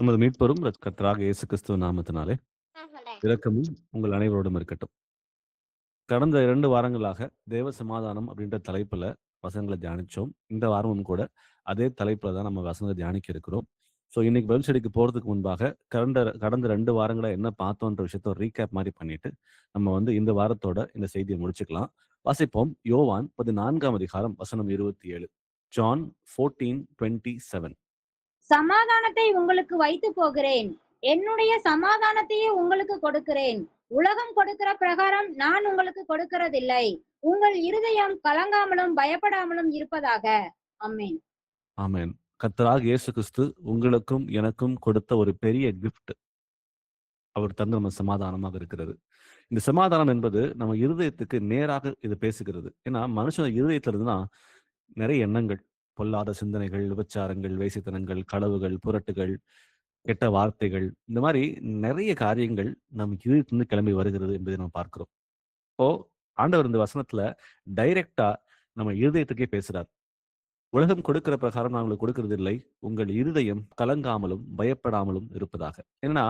நமது மீட்பரும் கர்த்தராகிய இயேசு கிறிஸ்துவ நாமத்தினாலே இரக்கமும் உங்கள் அனைவரோடும் இருக்கட்டும். கடந்த 2 வாரங்களாக தேவ சமாதானம் அப்படின்ற தலைப்புல வசனங்கள தியானிச்சோம். இந்த வாரமும் கூட அதே தலைப்புல தான் நம்ம வசனங்கள தியானிக்க இருக்கிறோம். இன்னைக்கு பைபிள் ஸ்டடிக்கு போறதுக்கு முன்பாக கடந்த 2 வாரங்களா என்ன பார்த்தோன்ற விஷயத்த ஒரு ரீகேப் மாரி பண்ணிட்டு, நம்ம இந்த வாரத்தோட இந்த செய்திய முடிச்சுக்கலாம். வாசிப்போம். யோவான் 14ஆம் அதிகாரம் வசனம் 27. ஜான் 14:27. சமாதானத்தை உங்களுக்கு வைத்து போகிறேன், என்னுடைய சமாதானத்தையே உங்களுக்கு கொடுக்கிறேன். உலகம் கொடுக்கிற பிரகாரம் நான் உங்களுக்கு கொடுக்கிறதில்லை. உங்கள் இருதயம் கலங்காமலும் பயப்படாமலும் இருப்பதாக. ஆமென். ஆமென். கர்த்தராகிய இயேசு கிறிஸ்து உங்களுக்கும் எனக்கும் கொடுத்த ஒரு பெரிய கிஃப்ட். அவர் தந்த நம்ம சமாதானமாக இருக்கிறது. இந்த சமாதானம் என்பது நம்ம இருதயத்துக்கு நேராக இது பேசுகிறது. ஏன்னா மனுஷன் இருதயத்துல இருந்து தான் நிறைய எண்ணங்கள், பொல்லாத சிந்தனைகள், விபச்சாரங்கள், வேசித்தனங்கள், களவுகள், புரட்டுகள், கெட்ட வார்த்தைகள், இந்த மாரி நிறைய காரியங்கள் நம் இருதயத்திலிருந்து கிளம்பி வருகிறது என்பதை நம்ம பார்க்கிறோம். இப்போ ஆண்டவர் இந்த வசனத்துல டைரக்ட்டா நம்ம இருதயத்துக்கே பேசுறார். உலகம் கொடுக்கிற பிரகாரம் நான் உங்களுக்கு கொடுக்கிறதில்லை. உங்கள் இருதயம் கலங்காமலும் பயப்படாமலும் இருப்பதாக. ஏன்னா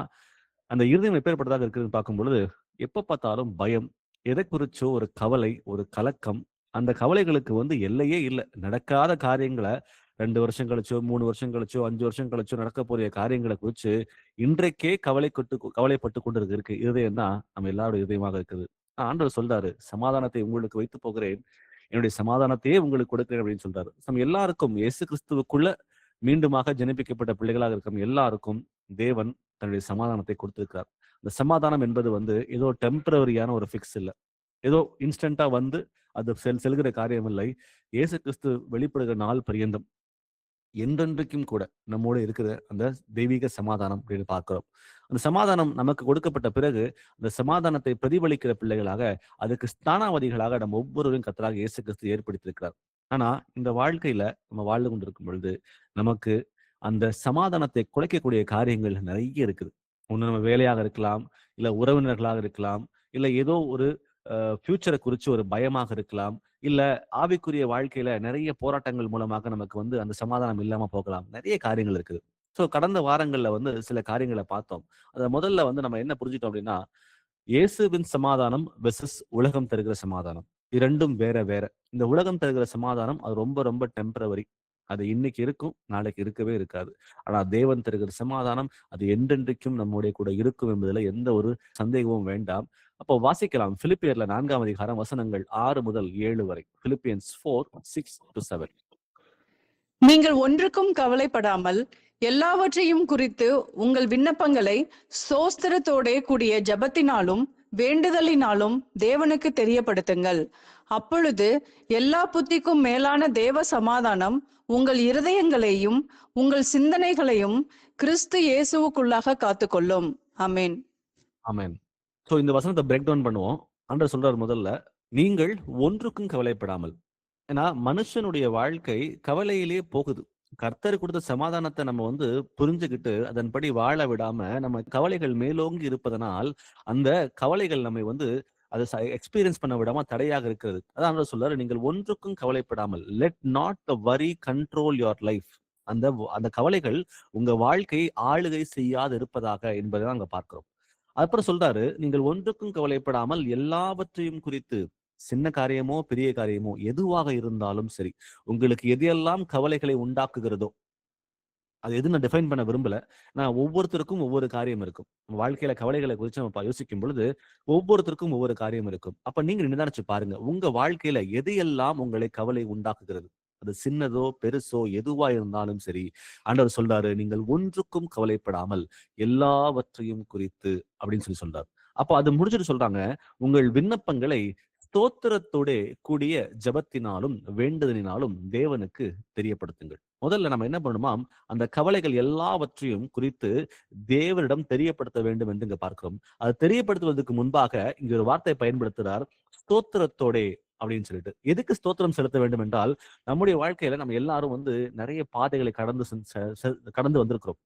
அந்த இருதயம் எப்பேற்பட்டதாக இருக்குதுன்னு பார்க்கும் பொழுது, எப்ப பார்த்தாலும் பயம், எதை குறிச்சோ ஒரு கவலை, ஒரு கலக்கம். அந்த கவலைகளுக்கு எல்லையே இல்ல. நடக்காத காரியங்கள 2 வருஷம் கழிச்சோ, 3 வருஷம் கழிச்சோ, 5 வருஷம் கழிச்சோ நடக்கப் போற காரியங்கள குறிச்சு இன்றைக்கே கவலைப்பட்டு கொண்டு இருக்கு இருதயம் தான் நம்ம எல்லாருடைய இதயமாக இருக்குது. ஆண்டவர் சொல்றாரு, "சமாதானத்தை உங்களுக்கு வைத்துப் போகிறேன். என்னுடைய சமாதானத்தையே உங்களுக்கு கொடுக்கிறேன்" அப்படின்னு சொல்றாரு. நம்ம எல்லாருக்கும் இயேசு கிறிஸ்துவுக்குள்ள மீண்டுமாக ஜனிப்பிக்கப்பட்ட பிள்ளைகளாக இருக்கிற எல்லாருக்கும் தேவன் தன்னுடைய சமாதானத்தை கொடுத்திருக்கிறார். அந்த சமாதானம் என்பது ஏதோ டெம்பரவரியான ஒரு ஃபிக்ஸ் இல்ல. ஏதோ இன்ஸ்டன்ட்டா அது செல்கிற காரியம் இல்லை. இயேசு கிறிஸ்து வெளிப்படுகிற நாள் பரியந்தம் என்றென்றைக்கும் கூட நம்மோடு இருக்கிற அந்த தெய்வீக சமாதானம் அப்படின்னு பார்க்கிறோம். அந்த சமாதானம் நமக்கு கொடுக்கப்பட்ட பிறகு அந்த சமாதானத்தை பிரதிபலிக்கிற பிள்ளைகளாக, அதுக்கு ஸ்தானாவதிகளாக நம்ம ஒவ்வொருவரையும் கர்த்தராகிய இயேசு கிறிஸ்து ஏற்படுத்தியிருக்கிறார். ஆனா இந்த வாழ்க்கையில நம்ம வாழ்ந்து கொண்டிருக்கும் பொழுது நமக்கு அந்த சமாதானத்தை குலைக்கக்கூடிய காரியங்கள் நிறைய இருக்குது. ஒண்ணு நம்ம வேலையாக இருக்கலாம், இல்ல உறவினர்களாக இருக்கலாம், இல்ல ஏதோ ஒரு ஃபியூச்சரை குறிச்சு ஒரு பயமாக இருக்கலாம், இல்ல ஆவிக்குரிய வாழ்க்கையில நிறைய போராட்டங்கள் மூலமாக நமக்கு அந்த சமாதானம் இல்லாம போகலாம். நிறைய காரியங்கள் இருக்குது. கடந்த வாரங்கள்ல சில காரியங்கள பார்த்தோம். அத முதல்ல நம்ம என்ன புரிஞ்சுட்டோம் அப்படின்னா, இயேசுவின் சமாதானம் வெர்சஸ் உலகம் தருகிற சமாதானம். 2ம் வேற வேற. இந்த உலகம் தருகிற சமாதானம் அது ரொம்ப ரொம்ப டெம்பரவரி. அது இன்னைக்கு இருக்கும், நாளைக்கு இருக்கவே இருக்காது. ஆனா தேவன் தருகிற சமாதானம் அது என்றென்றைக்கும் நம்முடைய கூட இருக்கும் என்பதுல எந்த ஒரு சந்தேகமும் வேண்டாம். அப்போ வாசிக்கலாம். பிலிப்பியர்ல 4ஆம் அதிகாரம் வசனங்கள் 6 முதல் 7 வரை. Philippians 4:6-7. நீங்கள் ஒன்றுக்கும் கவலைப்படாமல் எல்லாவற்றையும் குறித்து உங்கள் விண்ணப்பங்களை ஸ்தோத்திரத்தோடே கூடிய ஜெபத்தினாலும் வேண்டுதலினாலும் தேவனுக்கு தெரியப்படுத்துங்கள். அப்பொழுது எல்லா புத்திக்கும் மேலான தேவ சமாதானம் உங்கள் இருதயங்களையும் உங்கள் சிந்தனைகளையும் கிறிஸ்து இயேசுவுக்குள்ளாக காத்துக்கொள்ளும். ஆமென். ஆமென். இந்த வசனத்தை பிரேக் டவுன் பண்ணுவோம். ஆண்டவர் சொல்றாரு முதல்ல, நீங்கள் ஒன்றுக்கும் கவலைப்படாமல். ஏன்னா மனுஷனுடைய வாழ்க்கை கவலையிலேயே போகுது. கர்த்தர் கொடுத்த சமாதானத்தை நம்ம புரிஞ்சுகிட்டு அதன்படி வாழ விடாம நம்ம கவலைகள் மேலோங்கி இருப்பதனால் அந்த கவலைகள் நம்மை அதை எக்ஸ்பீரியன்ஸ் பண்ண விடாம தடையாக இருக்கிறது. அதான் ஆண்டவர் சொல்றாரு, நீங்கள் ஒன்றுக்கும் கவலைப்படாமல். லெட் நாட் த வரி கண்ட்ரோல் யுவர் லைஃப். அந்த அந்த கவலைகள் உங்க வாழ்க்கையை ஆளுகை செய்யாது இருப்பதாக என்பதை அங்க பார்க்கிறோம். அப்புறம் சொல்றாரு, நீங்கள் ஒன்றுக்கும் கவலைப்படாமல் எல்லாவற்றையும் குறித்து, சின்ன காரியமோ பெரிய காரியமோ எதுவாக இருந்தாலும் சரி, உங்களுக்கு எதையெல்லாம் கவலைகளை உண்டாக்குகிறதோ, அது எது நான் டிஃபைன் பண்ண விரும்பல. நான் ஒவ்வொருத்தருக்கும் ஒவ்வொரு காரியம் இருக்கும். வாழ்க்கையில கவலைகளை குறித்து நம்ம யோசிக்கும் பொழுது ஒவ்வொருத்தருக்கும் ஒவ்வொரு காரியம் இருக்கும். அப்ப நீங்க நிதானிச்சு பாருங்க, உங்க வாழ்க்கையில எதையெல்லாம் உங்களை கவலை உண்டாக்குகிறது. அது சின்னதோ பெருசோ எதுவா இருந்தாலும் சரி, ஆண்டவர் சொல்றாரு, நீங்கள் ஒன்றுக்கும் கவலைப்படாமல் எல்லாவற்றையும் குறித்து அப்படின்னு சொல்றாரு. அப்போ அது முடிச்சுட்டு சொல்றாங்க, உங்கள் விண்ணப்பங்களை ஸ்தோத்திரத்தோட கூடிய ஜெபத்தினாலும் வேண்டுதலினாலும் தேவனுக்கு தெரியப்படுத்துங்கள். முதல்ல நம்ம என்ன பண்ணணுமா, அந்த கவலைகள் எல்லாவற்றையும் குறித்து தேவனிடம் தெரியப்படுத்த வேண்டும் என்று இங்க பார்க்கிறோம். அது தெரியப்படுத்துவதற்கு முன்பாக இங்க ஒரு வார்த்தை பயன்படுத்துறார், ஸ்தோத்திரத்தோடே அப்படின்னு சொல்லிட்டு. எதுக்கு ஸ்தோத்திரம் செலுத்த வேண்டும் என்றால், நம்முடைய வாழ்க்கையில நம்ம எல்லாரும் நிறைய பாதைகளை கடந்து வந்திருக்கிறோம்.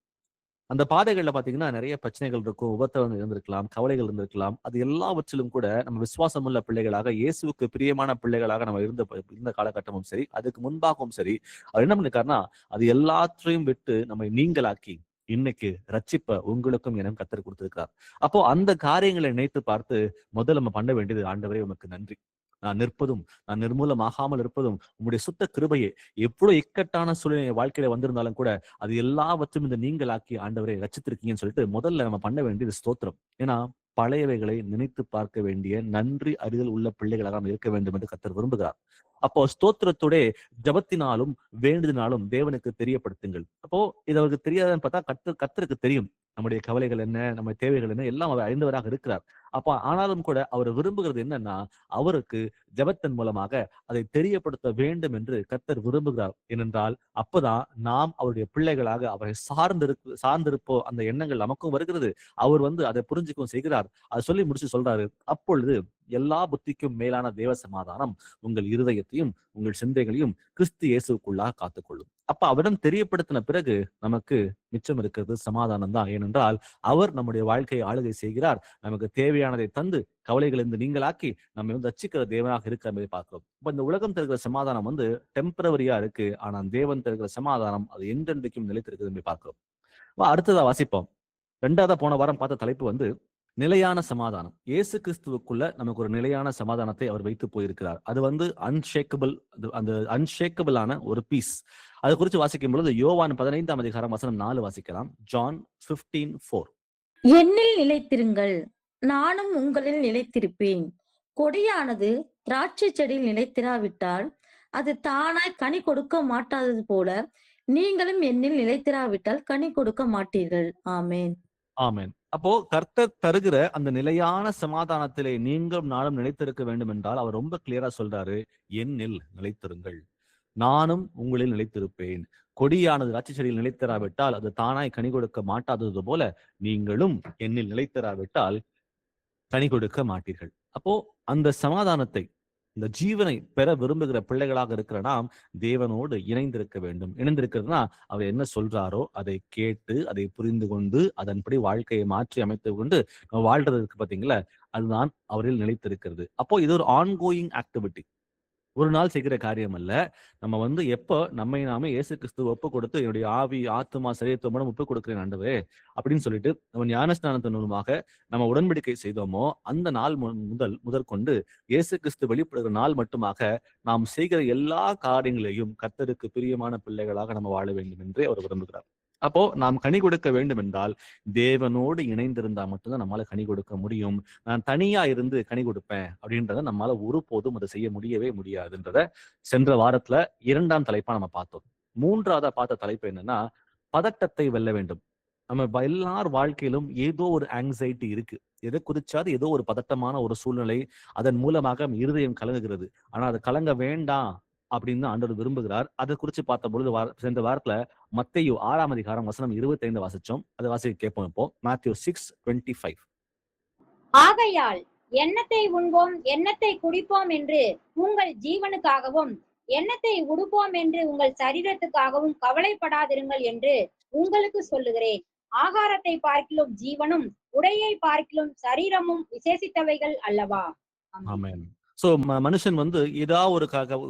அந்த பாதைகள்ல பாத்தீங்கன்னா நிறைய பிரச்சனைகள் இருக்கும், உபத்திரவங்கள் இருந்திருக்கலாம், கவலைகள் இருந்திருக்கலாம். அது எல்லாவற்றிலும் கூட நம்ம விசுவாசமுள்ள பிள்ளைகளாக, இயேசுவுக்கு பிரியமான பிள்ளைகளாக நம்ம இருந்த காலகட்டமும் சரி, அதுக்கு முன்பாகவும் சரி, அவர் என்ன பண்ணிருக்காருன்னா, அது எல்லாத்தையும் விட்டு நம்மை நீங்களாக்கி இன்னைக்கு ரட்சிப்ப உங்களுக்கும் எனக்கும் கர்த்தர் கொடுத்திருக்கிறார். அப்போ அந்த காரியங்களை நினைத்து பார்த்து முதல்ல நம்ம பண்ண வேண்டியது, ஆண்டவரே உமக்கு நன்றி. நான் நிற்பதும், நான் நிர்மூலமாகாமல் இருப்பதும் உம்முடைய சுத்த கிருபையே. எவ்வளவு இக்கட்டான சூழ்நிலை என் வாழ்க்கையில வந்திருந்தாலும் கூட அது எல்லாவற்றும் இந்த நீங்களாக்கி ஆண்டவரை ரட்சித்திருக்கீங்கன்னு சொல்லிட்டு முதல்ல நம்ம பண்ண வேண்டியது ஸ்தோத்திரம். ஏன்னா பழையவைகளை நினைத்து பார்க்க வேண்டிய நன்றி அறிதல் உள்ள பிள்ளைகளாக நாம் இருக்க வேண்டும் என்று கர்த்தர் விரும்புகிறார். அப்போ ஸ்தோத்திரத்தோட ஜபத்தினாலும் வேண்டுதனாலும் தேவனுக்கு தெரியப்படுத்துங்கள். அப்போ இது அவருக்கு தெரியாதுன்னு பார்த்தா கர்த்தருக்கு தெரியும். நம்முடைய கவலைகள் என்ன, நம்ம தேவைகள் என்ன, எல்லாம் அவர் அறிந்தவராக இருக்கிறார். அப்ப ஆனாலும் கூட அவர் விரும்புகிறது என்னன்னா, அவருக்கு ஜெபத்தின் மூலமாக அதை தெரியப்படுத்த வேண்டும் என்று கர்த்தர் விரும்புகிறார். ஏனென்றால் அப்பதான் நாம் அவருடைய பிள்ளைகளாக அவரை சார்ந்திருப்போ அந்த எண்ணங்கள் நமக்கும் வருகிறது. அவர் அதை புரிஞ்சுக்கவும் செய்கிறார். அதை சொல்லி முடிச்சு சொல்றாரு, அப்பொழுது எல்லா புத்திக்கும் மேலான தேவ சமாதானம் உங்கள் இருதயத்தையும் உங்கள் சிந்தைகளையும் கிறிஸ்து இயேசுக்குள்ளாக காத்துக்கொள்ளும். அப்ப அவரிடம் தெரியப்படுத்தின பிறகு நமக்கு மிச்சம் இருக்கிறது சமாதானம் தான். ஏனென்றால் அவர் நம்முடைய வாழ்க்கையை ஆளுகை செய்கிறார். நமக்கு தேவையானதை தந்து கவலைகளிலிருந்து நீங்களாக்கி நம்ம ரட்சிக்கிற தேவனாக இருக்கிற மாதிரி பார்க்கிறோம். இப்ப இந்த உலகம் தருகிற சமாதானம் டெம்பரவரியா இருக்கு. ஆனா தேவன் தருகிற சமாதானம் அது என்றென்றைக்கும் நிலைத்திருக்குது பார்க்கிறோம். அடுத்ததா வாசிப்போம். ரெண்டாவதா போன வாரம் பார்த்த தலைப்பு நிலையான சமாதானம். இயேசு கிறிஸ்துவுக்குள்ள நமக்கு ஒரு நிலையான சமாதானத்தை அவர் வைத்து போயிருக்கிறார். அது அன்ஷேக்கபிள், அந்த அன்ஷேக்கபிளான ஒரு பீஸ். அது குறித்து வாசிக்கும் பொழுது யோவான் 15ஆம் அதிகாரம் வசனம் 4 வாசிக்கலாம். ஜான் 15:4. என்னில் நிலைத்திருங்கள், நானும் உங்களில் நிலைத்திருப்பேன். கொடியானது திராட்சை செடியில் நிலைத்திராவிட்டால் அது தானாய் கனி கொடுக்க மாட்டாதது போல நீங்களும் என்னில் நிலைத்திராவிட்டால் கனி கொடுக்க மாட்டீர்கள். ஆமேன். ஆமேன். அப்போ கர்த்தர் தருகிற அந்த நிலையான சமாதானத்திலே நீங்களும் நானும் நிலைத்திருக்க வேண்டும் என்றால் அவர் ரொம்ப கிளியரா சொல்றாரு, என்னில் நிலைத்திருங்கள், நானும் உங்களில் நிலைத்திருப்பேன். கொடியானது திராட்சை செடியில் நிலைத்திராவிட்டால் அது தானாய் கனி கொடுக்க மாட்டாதது போல நீங்களும் என்னில் நிலைத்திராவிட்டால் கனி கொடுக்க மாட்டீர்கள். அப்போ அந்த சமாதானத்தை, இந்த ஜீவனை பெற விரும்புகிற பிள்ளைகளாக இருக்கிற நாம் தேவனோடு இணைந்திருக்க வேண்டும். இணைந்திருக்கிறதுனா அவர் என்ன சொல்றாரோ அதை கேட்டு அதை புரிந்து கொண்டு அதன்படி வாழ்க்கையை மாற்றி அமைத்து கொண்டு வாழ்றதுக்கு பாத்தீங்களா, அதுதான் அவரில் நிலைத்திருக்கிறது. அப்போ இது ஒரு ஆன்கோயிங் ஆக்டிவிட்டி, ஒரு நாள் செய்கிற காரியம் அல்ல. நம்ம எப்போ நம்மை நாமே இயேசு கிறிஸ்துவ ஒப்பு கொடுத்து என்னுடைய ஆவி ஆத்துமா சரீரத்தோட ஒப்பு கொடுக்கிறேன் ஆண்டவரே அப்படின்னு சொல்லிட்டு நம்ம ஞானஸ்நானத்தின் மூலமாக நம்ம உடன்படிக்கை செய்தோமோ அந்த நாள் முதற்கொண்டு இயேசு கிறிஸ்து வெளிப்படுகிற நாள் மட்டுமாக நாம் செய்கிற எல்லா காரியங்களையும் கர்த்தருக்கு பிரியமான பிள்ளைகளாக நம்ம வாழ வேண்டும் என்றே அவர் விரும்புகிறார். அப்போ நாம் கனி கொடுக்க வேண்டும் என்றால் தேவனோடு இணைந்திருந்தா மட்டும்தான் நம்மளால கனி கொடுக்க முடியும். நான் தனியா இருந்து கனி கொடுப்பேன் அப்படின்றத நம்மளால ஒருபோதும் அதை செய்ய முடியவே முடியாதுன்றத சென்ற வாரத்துல 2ஆம் தலைப்பா நம்ம பார்த்தோம். 3ஆவதா பார்த்த தலைப்பு என்னன்னா, பதட்டத்தை வெல்ல வேண்டும். நம்ம எல்லார் வாழ்க்கையிலும் ஏதோ ஒரு ஆங்ஸைட்டி இருக்கு. எதை குறிச்சாது ஏதோ ஒரு பதட்டமான ஒரு சூழ்நிலை, அதன் மூலமாக இருதயம் கலங்குகிறது. ஆனா அது கலங்க வேண்டாம் அப்படின்னு ஆண்டவர் விரும்புகிறார். அதை குறித்து பார்த்த பொழுது சென்ற வாரத்துல மத்தேயு 6ஆம் அதிகாரம் வசனம் 25 வாசிச்சோம். அதை வாசிக்க கேட்போம். இப்போ Matthew 6:25. ஆகையால் எண்ணத்தை உண்போம் எண்ணத்தை குடிப்போம் என்று உங்கள் ஜீவனுக்காகவும் எண்ணத்தை உடுப்போம் என்று உங்கள் சரீரத்துக்காகவும் கவலைப்படாதிருங்கள் என்று உங்களுக்கு சொல்லுகிறேன். ஆகாரத்தை பார்க்கிலும் ஜீவனும் உடையை பார்க்கிலும் சரீரமும் விசேஷித்தவைகள் அல்லவா? ஆமென். சோ மனுஷன் ஏதாவது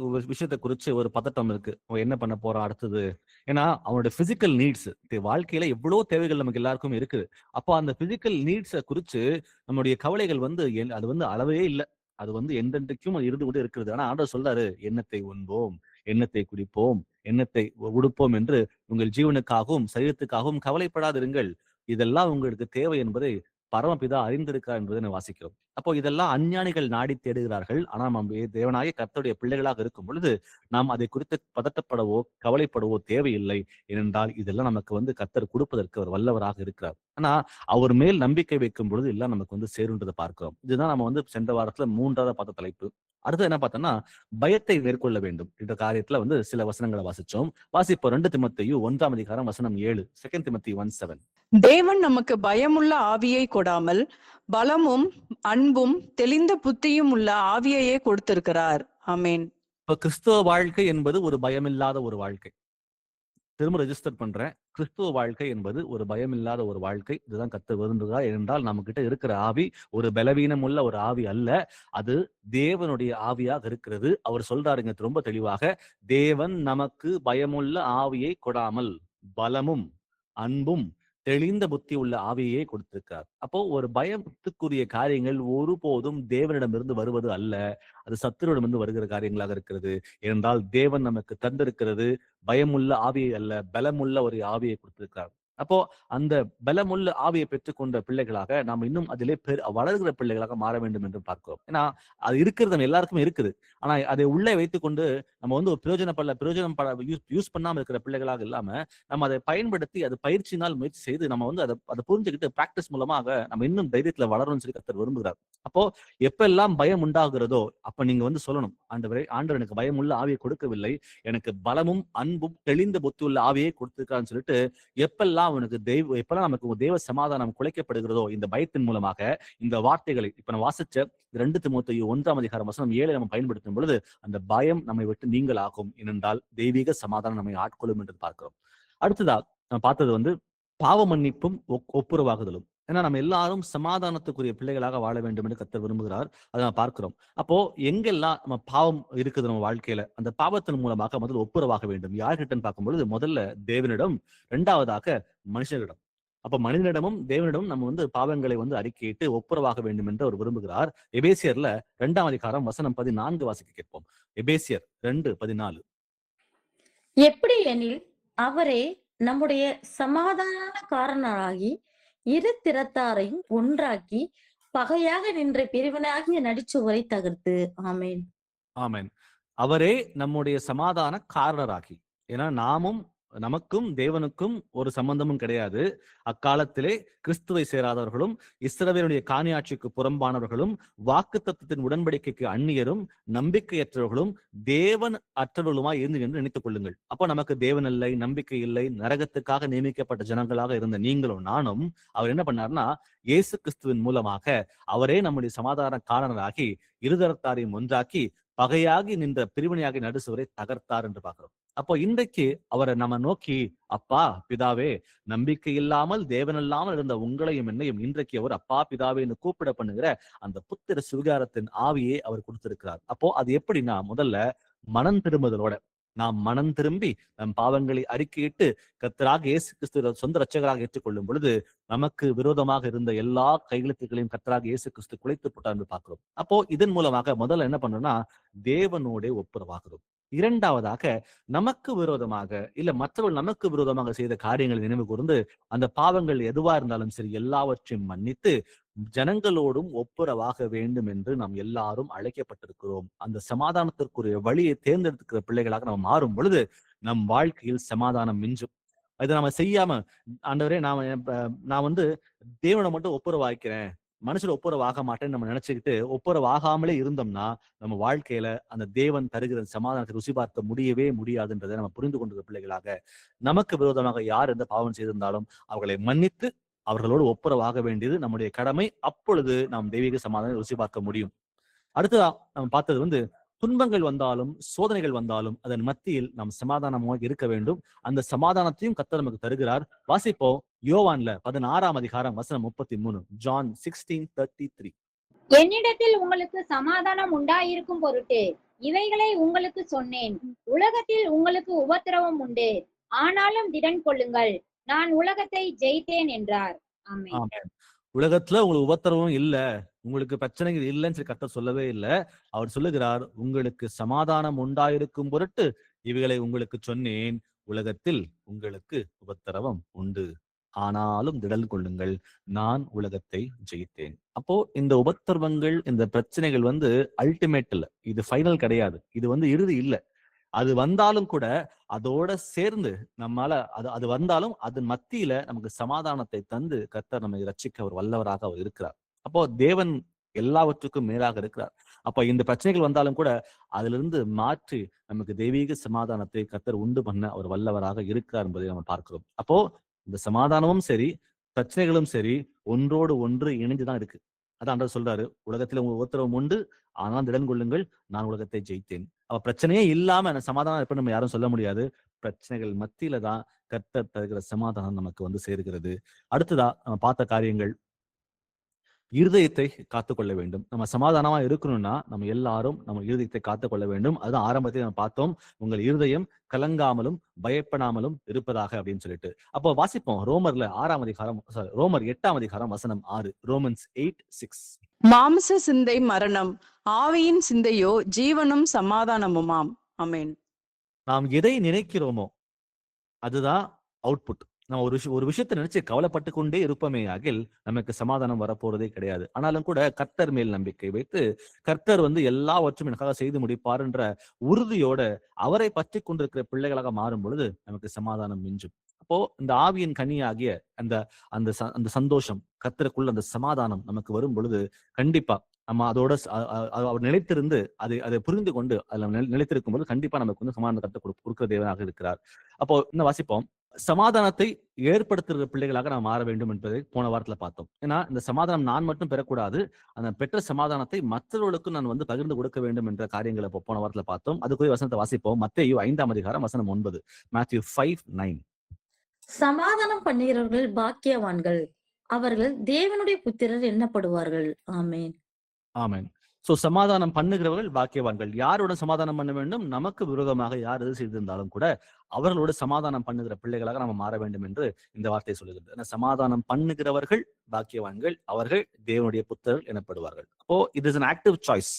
ஒரு விஷயத்தை குறிச்சு ஒரு பதட்டம் இருக்கு. அவன் என்ன பண்ண போறான் அடுத்தது? ஏன்னா அவனோட பிசிக்கல் நீட்ஸ், வாழ்க்கையில எவ்வளவு தேவைகள் நமக்கு எல்லாருக்கும் இருக்குது. அப்போ அந்த பிசிக்கல் நீட்ஸை குறிச்சு நம்முடைய கவலைகள் அது அளவே இல்லை. அது என்றென்றைக்கும் இருந்து கொண்டு இருக்கிறது. ஆனா ஆண்டவர் சொல்றாரு, எண்ணத்தை உண்போம், எண்ணத்தை குடிப்போம், எண்ணத்தை உடுப்போம் என்று உங்கள் ஜீவனுக்காகவும் சரீரத்துக்காகவும் கவலைப்படாதிருங்கள். இதெல்லாம் உங்களுக்கு தேவை என்பதை பரமபிதா அறிந்திருக்கிறார் என்பதை வாசிக்கிறோம். அப்போ இதெல்லாம் அஞ்ஞானிகள் நாடி தேடுகிறார்கள். ஆனா நம்ம தேவனாகிய கர்த்தருடைய பிள்ளைகளாக இருக்கும் பொழுது நாம் அதை குறித்து பதட்டப்படவோ கவலைப்படவோ தேவையில்லை. ஏனென்றால் இதெல்லாம் நமக்கு கர்த்தர் கொடுப்பதற்கு அவர் வல்லவராக இருக்கிறார். ஆனா அவர் மேல் நம்பிக்கை வைக்கும் பொழுது எல்லாம் நமக்கு சேருன்றதை பார்க்கிறோம். இதுதான் நம்ம சென்ற வாரத்துல 3ஆவது பார்த்த தலைப்பு. அடுத்து என்ன பார்த்தோம்னா, பயத்தை மேற்கொள்ள வேண்டும் என்ற காரியத்துல சில வசனங்களை வாசிச்சோம். வாசிப்போம். 2 தீமோத்தேயு 1ஆம் அதிகாரம் வசனம் 7. 2 Timothy 1:7. தேவன் நமக்கு பயமுள்ள ஆவியை கொடாமல் பலமும் அன்பும் தெளிந்த புத்தியும் உள்ள ஆவியையே கொடுத்திருக்கிறார். ஆமேன். இப்ப கிறிஸ்துவ வாழ்க்கை என்பது ஒரு பயமில்லாத ஒரு வாழ்க்கை. திரும்ப ரெஜிஸ்டர் பண்றேன். கிறிஸ்துவ வாழ்க்கை என்பது ஒரு பயமில்லாத ஒரு வாழ்க்கை. இதுதான் கர்த்தர் விரும்புகிறார். என்றால் நம்ம கிட்ட இருக்கிற ஆவி ஒரு பலவீனம் உள்ள ஒரு ஆவி அல்ல, அது தேவனுடைய ஆவியாக இருக்கிறது. அவர் சொல்றாருங்க ரொம்ப தெளிவாக, தேவன் நமக்கு பயமுள்ள ஆவியை கொடாமல் பலமும் அன்பும் தெளிந்த புத்தி உள்ள ஆவியே கொடுத்திருக்கிறார். அப்போ ஒரு பயத்துக்குரிய காரியங்கள் ஒருபோதும் தேவனிடமிருந்து வருவது அல்ல. அது சத்துருவிடமிருந்து வருகிற காரியங்களாக இருக்கிறது. ஏனென்றால் தேவன் நமக்கு தந்திருக்கிறது பயமுள்ள ஆவியை அல்ல, பலமுள்ள ஒரு ஆவியை கொடுத்திருக்கிறார். அப்போ அந்த பலமுள்ள ஆவியை பெற்றுக்கொண்ட பிள்ளைகளாக நாம் இன்னும் அதிலே வளர்கிற பிள்ளைகளாக மாற வேண்டும் என்று பார்க்கிறோம். ஏன்னா அது இருக்கிறது, நம்ம எல்லாருக்குமே இருக்குது. ஆனா அதை உள்ளே வைத்துக்கொண்டு நம்ம வந்து ஒரு பிரயோஜனம் யூஸ் பண்ணாம இருக்கிற பிள்ளைகளாக இல்லாம, நம்ம அதை பயன்படுத்தி அது பயிற்சியினால் முயற்சி செய்து நம்ம வந்து அதை புரிஞ்சுக்கிட்டு பிராக்டிஸ் மூலமாக நம்ம இன்னும் தைரியத்துல வளரணும்னு சொல்லி கர்த்தர் விரும்புகிறார். அப்போ எப்பெல்லாம் பயம் உண்டாகிறதோ அப்ப நீங்க வந்து சொல்லணும், ஆண்டவர் எனக்கு பயமுள்ள ஆவியை கொடுக்கவில்லை, எனக்கு பலமும் அன்பும் தெளிந்த புத்தி உள்ள ஆவியை கொடுத்திருக்கான்னு சொல்லிட்டு எப்பெல்லாம் நமக்கு தேவ சமாதானம் குலைக்கப்படுகிறதோ இந்த பயத்தின் மூலமாக இந்த வார்த்தைகளை இப்ப நான் வாசிச்ச 2 தீமோத்தேயு 1:7 நம்ம பயன்படுத்தும் பொழுது அந்த பயம் நம்மை விட்டு நீங்களாகும். ஏனென்றால் தெய்வீக சமாதானம் நம்மை ஆட்கொள்ளும் என்று பார்க்கிறோம். அடுத்ததா நம்ம பார்த்தது வந்து பாவ மன்னிப்பும் ஒப்புரவாகுதலும். ஏன்னா நம்ம எல்லாரும் சமாதானத்துக்குரிய பிள்ளைகளாக வாழ வேண்டும் என்று கர்த்தர் விரும்புகிறார். அதை நம்ம பார்க்கிறோம். அப்போ எங்கெல்லாம் நம்ம பாவம் இருக்குது நம்ம வாழ்க்கையில, அந்த பாவத்தின் மூலமாக முதல்ல ஒப்புரவாக வேண்டும். யார்கிட்டன்னு பார்க்கும்பொழுது முதல்ல தேவனிடம், 2வதாக மனுஷனிடம். அப்ப மனிதனிடமும் தேவனிடமும் நம்ம வந்து பாவங்களை வந்து அறிக்கையிட்டு ஒப்புரவாக வேண்டும் என்று அவர் விரும்புகிறார். எபேசியர்ல 2:14 வாசிக்க கேட்போம். எபேசியர் 2:14. எப்படி எனில் அவரே நம்முடைய சமாதான காரணராகி இரு திறத்தாரையும் ஒன்றாக்கி பகையாக நின்ற பிரிவினையாகிய நடிச்சுவரை தகர்த்து. ஆமேன். ஆமென். அவரே நம்முடைய சமாதான காரணராகி. ஏன்னா நமக்கும் தேவனுக்கும் ஒரு சம்பந்தமும் கிடையாது. அக்காலத்திலே கிறிஸ்துவை சேராதவர்களும் இஸ்ரவேலுடைய காணியாட்சிக்கு புறம்பானவர்களும் வாக்குத்தத்தத்தின் உடன்படிக்கைக்கு அந்நியரும் நம்பிக்கையற்றவர்களும் தேவன் அற்றவர்களுமாய் இருந்து என்று நினைத்துக் கொள்ளுங்கள். அப்போ நமக்கு தேவன் இல்லை, நம்பிக்கை இல்லை, நரகத்துக்காக நியமிக்கப்பட்ட ஜனங்களாக இருந்த நீங்களும் நானும் அவர் என்ன பண்ணார்னா இயேசு கிறிஸ்துவின் மூலமாக அவரே நம்முடைய சமாதான காரணராகி இருதரத்தாரையும் ஒன்றாக்கி பகையாகி நின்ற பிரிவினையாகி நடுசுவரை தகர்த்தார் என்று பார்க்கிறோம். அப்போ இன்றைக்கு அவரை நம்ம நோக்கி, அப்பா பிதாவே, நம்பிக்கை இல்லாமல் தேவன் இல்லாமல் இருந்த உங்களையும் என்னையும் இன்றைக்கு அவர் அப்பா பிதாவே என்று கூப்பிட பண்ணுகிற அந்த புத்திர சுவிகாரத்தின் ஆவியை அவர் கொடுத்திருக்கிறார். அப்போ அது எப்படின்னா முதல்ல மனம் திரும்புதலோட நாம் மனம் திரும்பி நம் பாவங்களை அறிக்கையிட்டு கர்த்தராக இயேசு கிறிஸ்து சொந்த ரட்சகராக ஏற்றுக்கொள்ளும் பொழுது நமக்கு விரோதமாக இருந்த எல்லா கையெழுத்துக்களையும் கர்த்தராக இயேசு கிறிஸ்து குலைத்து போட்டார் என்று பார்க்கிறோம். அப்போ இதன் மூலமாக முதல்ல என்ன பண்றோம்னா தேவனோட ஒப்புரவாகிறோம். 2வதாக நமக்கு விரோதமாக இல்ல மற்றவர்கள் நமக்கு விரோதமாக செய்த காரியங்களை நினைவு கூர்ந்து அந்த பாவங்கள் எதுவா இருந்தாலும் சரி எல்லாவற்றையும் மன்னித்து ஜனங்களோடும் ஒப்புரவாக வேண்டும் என்று நாம் எல்லாரும் அழைக்கப்பட்டிருக்கிறோம். அந்த சமாதானத்திற்குரிய வழியை தேர்ந்தெடுத்துக்கிற பிள்ளைகளாக நம்ம மாறும் பொழுது நம் வாழ்க்கையில் சமாதானம் மிஞ்சும். இதை நம்ம செய்யாம, ஆண்டவரே நான் வந்து தேவனை மட்டும் ஒப்புரவாக்கிறேன், மனுஷர் ஒப்புரவாக மாட்டேன்னு நம்ம நினைச்சுக்கிட்டு ஒப்புரவாகாமலே இருந்தோம்னா நம்ம வாழ்க்கையில அந்த தேவன் தருகிற சமாதானத்தை ருசி பார்க்க முடியவே முடியாதுன்றதை நம்ம புரிந்து கொண்டிருக்கிற பிள்ளைகளாக நமக்கு விரோதமாக யார் எந்த பாவம் செய்திருந்தாலும் அவர்களை மன்னித்து அவர்களோடு ஒப்புரவாக வேண்டியது நம்முடைய கடமை. அப்பொழுது நாம் தெய்வீக சமாதானம் ருசி பார்க்க முடியும். அடுத்ததா நம்ம பார்த்தது வந்து துன்பங்கள் வந்தாலும் சோதனைகள் வந்தாலும் அதன் மத்தியில் நாம் சமாதானமாக இருக்க வேண்டும். அந்த சமாதானத்தையும் கர்த்தர் நமக்கு தருகிறார். வாசிப்போம் யோவான்ல 16:33. John 16:33. என்னிடத்தில் உங்களுக்கு சமாதானம் உண்டாயிருக்கும் பொருட்டு இவைகளை உங்களுக்கு சொன்னேன். உலகத்தில் உங்களுக்கு உபத்திரவம் உண்டு, ஆனாலும் திடன் கொள்ளுங்கள், நான் உலகத்தை ஜெயித்தேன் என்றார். ஆமென். உலகத்துல உங்களுக்கு உபத்திரவம் இல்ல, உங்களுக்கு பிரச்சனைகள் இல்லைன்னு சொல்லி கர்த்தர் சொல்லவே இல்லை. அவர் சொல்லுகிறார், உங்களுக்கு சமாதானம் உண்டாயிருக்கும் பொருட்டு இவைகளை உங்களுக்கு சொன்னேன். உலகத்தில் உங்களுக்கு உபத்திரவம் உண்டு, ஆனாலும் திடன் கொள்ளுங்கள், நான் உலகத்தை ஜெயித்தேன். அப்போ இந்த உபத்திரவங்கள் இந்த பிரச்சனைகள் வந்து அல்டிமேட் இல்ல, இது ஃபைனல் கிடையாது, இது வந்து இறுதி இல்லை. அது வந்தாலும் கூட அதோட சேர்ந்து நம்மால அது வந்தாலும் அதன் மத்தியில நமக்கு சமாதானத்தை தந்து கர்த்தர் நம்மை ரட்சிக்க அவர் வல்லவராக அவர் இருக்கிறார். அப்போ தேவன் எல்லாவற்றுக்கும் மேலாக இருக்கிறார். அப்ப இந்த பிரச்சனைகள் வந்தாலும் கூட அதிலிருந்து மாற்றி நமக்கு தெய்வீக சமாதானத்தை கர்த்தர் உண்டு பண்ண அவர் வல்லவராக இருக்கிறார் என்பதை நம்ம பார்க்கிறோம். அப்போ இந்த சமாதானமும் சரி பிரச்சனைகளும் சரி ஒன்றோடு ஒன்று இணைந்துதான் இருக்கு. அதான் ஆண்டவர் சொல்றாரு, உலகத்துல உங்க உபத்திரவம் உண்டு, ஆனால் திடன் கொள்ளுங்கள், நான் உலகத்தை ஜெயித்தேன். அவ பிரச்சனையே இல்லாம சமாதானம் எப்ப நம்ம யாரும் சொல்ல முடியாது. பிரச்சனைகள் மத்தியில தான் கர்த்தர் தருகிற சமாதானம் நமக்கு வந்து சேருகிறது. அடுத்ததா நம்ம பார்த்த காரியங்கள் இருதயத்தை காத்துக்கொள்ள வேண்டும். நம்ம சமாதானமா இருக்கணும்னா நம்ம எல்லாரும் நம்ம இருதயத்தை காத்துக்கொள்ள வேண்டும். அதுதான் ஆரம்பத்தில் நம்ம பார்த்தோம், உங்கள் இருதயம் கலங்காமலும் பயப்படாமலும் இருப்பதாக அப்படின்னு சொல்லிட்டு. அப்போ வாசிப்போம் ரோமர்ல 8ஆம் அதிகாரம் வசனம் 6. ரோமன்ஸ் 8:6. மாம்ச சிந்தை மரணம், ஆவியின் சிந்தையோ ஜீவனும் சமாதானமுமாம். ஆமென். நாம் எதை நினைக்கிறோமோ அதுதான் அவுட்புட். நம்ம ஒரு விஷயத்தை நினைச்சு கவலைப்பட்டு கொண்டே இருப்போமே ஆகில் நமக்கு சமாதானம் வரப்போறதே கிடையாது. ஆனாலும் கூட கர்த்தர் மேல் நம்பிக்கை வைத்து கர்த்தர் எல்லாவற்றும் எனக்காக செய்து முடிப்பார் என்ற உறுதியோட அவரை பற்றி கொண்டிருக்கிற பிள்ளைகளாக மாறும் பொழுது நமக்கு சமாதானம் மிஞ்சும். அப்போ இந்த ஆவியின் கனியாகிய அந்த அந்த அந்த சந்தோஷம், கர்த்தருக்குள்ள அந்த சமாதானம் நமக்கு வரும் பொழுது கண்டிப்பா நம்ம அதோட அவர் நிலைத்திருந்து அதை புரிந்து கொண்டு அதுல நிலைத்திருக்கும் போது கண்டிப்பா நமக்கு சமாதானம் கர்த்தர் கொடுக்கிற தேவனாக இருக்கிறார். அப்போ இன்னும் வாசிப்போம், சமாதானத்தை ஏற்படுத்துகிற பிள்ளைகளாக நாம் மாற வேண்டும் என்பதை போன வாரத்துல பார்த்தோம். ஏன்னா இந்த சமாதானம் நான் மட்டும் பெறக்கூடாது, அந்த பெற்ற சமாதானத்தை மற்றவர்களுக்கும் நான் பகிர்ந்து கொடுக்க வேண்டும் என்ற காரியங்களை போன வாரத்துல பார்த்தோம். அதுக்குரிய வசனத்தை வாசிப்போம். மத்தேயு 5ஆம் அதிகாரம் வசனம் 9. Matthew 5:9. சமாதானம் பண்ணுகிறவர்கள் பாக்கியவான்கள், அவர்கள் தேவனுடைய புத்திரர் எண்ணப்படுவார்கள். ஆமென். ஆமென். சோ சமாதானம் பண்ணுகிறவர்கள் பாக்கியவான்கள். யாரோட சமாதானம் பண்ண வேண்டும்? நமக்கு விரோதமாக யார் எது செய்திருந்தாலும் கூட அவர்களோட சமாதானம் பண்ணுகிற பிள்ளைகளாக நம்ம மாற வேண்டும் என்று இந்த வார்த்தை சொல்லுகிறது. சமாதானம் பண்ணுகிறவர்கள் பாக்கியவான்கள், அவர்கள் தேவனுடைய புத்திரர் எனப்படுவார்கள். அப்போ it is an active choice.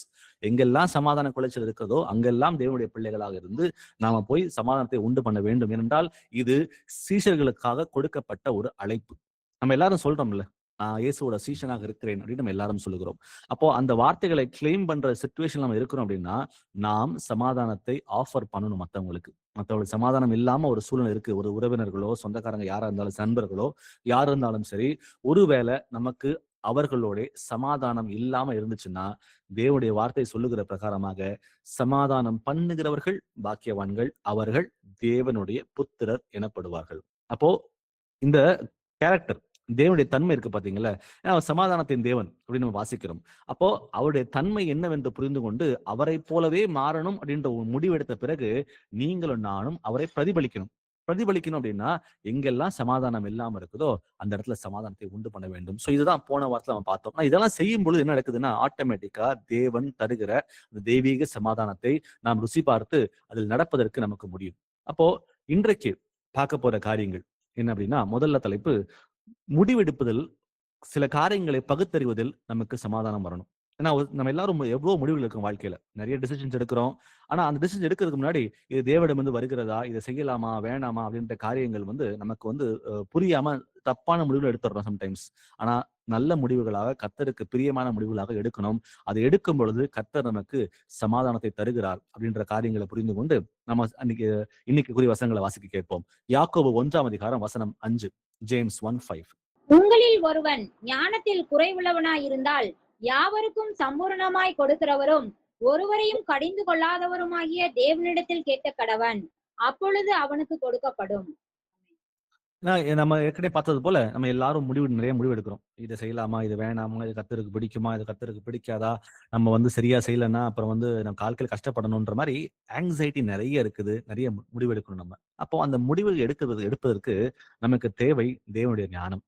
எங்கெல்லாம் சமாதான குலைச்சல் இருக்கிறதோ அங்கெல்லாம் தேவனுடைய பிள்ளைகளாக இருந்து நாம போய் சமாதானத்தை உண்டு பண்ண வேண்டும். ஏனென்றால் இது சீஷர்களுக்காக கொடுக்கப்பட்ட ஒரு அழைப்பு. நம்ம எல்லாரும் சொல்றோம்ல, நான் இயேசுவோட சீஷனாக இருக்கிறேன் அப்படின்னு நம்ம எல்லாரும் சொல்லுகிறோம். அப்போ அந்த வார்த்தைகளை கிளைம் பண்ற சிச்சுவேஷன் நம்ம இருக்கிறோம் அப்படின்னா நாம் சமாதானத்தை ஆஃபர் பண்ணணும் மற்றவங்களுக்கு சமாதானம் இல்லாம ஒரு சூழ்நிலை இருக்கு. ஒரு உறவினர்களோ சொந்தக்காரங்க யாரா இருந்தாலும் நண்பர்களோ யார் இருந்தாலும் சரி, ஒருவேளை நமக்கு அவர்களோட சமாதானம் இல்லாம இருந்துச்சுன்னா தேவனுடைய வார்த்தை சொல்லுகிற பிரகாரமாக சமாதானம் பண்ணுகிறவர்கள் பாக்கியவான்கள், அவர்கள் தேவனுடைய புத்திரர் எனப்படுவார்கள். அப்போ இந்த கேரக்டர் தேவனுடைய தன்மை இருக்கு பாத்தீங்களா, சமாதானத்தின் தேவன் அப்படின்னு நம்ம வாசிக்கிறோம். அப்போ அவருடைய தன்மை என்னவென்று புரிந்து கொண்டு அவரை போலவே மாறணும் அப்படின்ற ஒரு முடிவெடுத்த பிறகு நீங்களும் நானும் அவரை பிரதிபலிக்கணும் அப்படின்னா எங்கெல்லாம் சமாதானம் இல்லாம இருக்குதோ அந்த இடத்துல சமாதானத்தை உண்டு பண்ண வேண்டும். சோ இதுதான் போன வாரத்துல நம்ம பார்த்தோம். இதெல்லாம் செய்யும் பொழுது என்ன நடக்குதுன்னா ஆட்டோமேட்டிக்கா தேவன் தருகிற அந்த தெய்வீக சமாதானத்தை நாம் ருசி பார்த்து அதில் நடப்பதற்கு நமக்கு முடியும். அப்போ இன்றைக்கு பார்க்க போற காரியங்கள் என்ன அப்படின்னா, முதல்ல தலைப்பு முடிவெடுப்பதில் சில காரியங்களை பகுத்தறிவதில் நமக்கு சமாதானம் வரணும். ஏன்னா நம்ம எல்லாரும் எவ்வளவு முடிவுகள் இருக்கும் வாழ்க்கையில, நிறைய டிசிஷன்ஸ் எடுக்கிறோம். ஆனா அந்த டிசிஷன் எடுக்கிறதுக்கு முன்னாடி இது தேவனிடம் வருகிறதா, இதை செய்யலாமா வேணாமா அப்படின்ற காரியங்கள் நமக்கு புரியாம தப்பான முடிவுகள் எடுத்துடுறோம் சம்டைம்ஸ். ஆனா நல்ல முடிவுகளாக கர்த்தருக்கு பிரியமான முடிவுகளாக எடுக்கணும். அதை எடுக்கும் பொழுது கர்த்தர் நமக்கு சமாதானத்தை தருகிறார் அப்படின்ற காரியங்களை புரிந்து கொண்டு நம்ம இன்னைக்கு குறி வசனங்களை வாசிக்க கேட்போம். யாக்கோபு 1ஆம் அதிகாரம் வசனம் 5. ஜேம்ஸ் 1:5. உங்களில் ஒருவன் ஞானத்தில் குறைவுள்ளவனாய் இருந்தால் யாவருக்கும் சம்பூர்ணமாய் கொடுக்கிறவரும் ஒருவரையும் கடிந்து கொள்ளாதவருமாகிய தேவனிடத்தில் கேட்க கடவன், அப்பொழுது அவனுக்கு கொடுக்கப்படும். நம்ம ஏற்கனவே பார்த்தது போல நம்ம எல்லாரும் நிறைய முடிவு எடுக்கிறோம். இதை செய்யலாமா, இது வேணாமா, இது கர்த்தருக்கு பிடிக்குமா, இது கர்த்தருக்கு பிடிக்காதா, நம்ம சரியா செய்யலன்னா அப்புறம் நம்ம வாழ்க்கையில கஷ்டப்படணும்ன்ற மாதிரி ஆங்ஸைட்டி நிறைய இருக்குது. நிறைய முடிவு எடுக்கணும் நம்ம. அப்போ அந்த முடிவு எடுப்பதற்கு நமக்கு தேவை தேவனுடைய ஞானம்.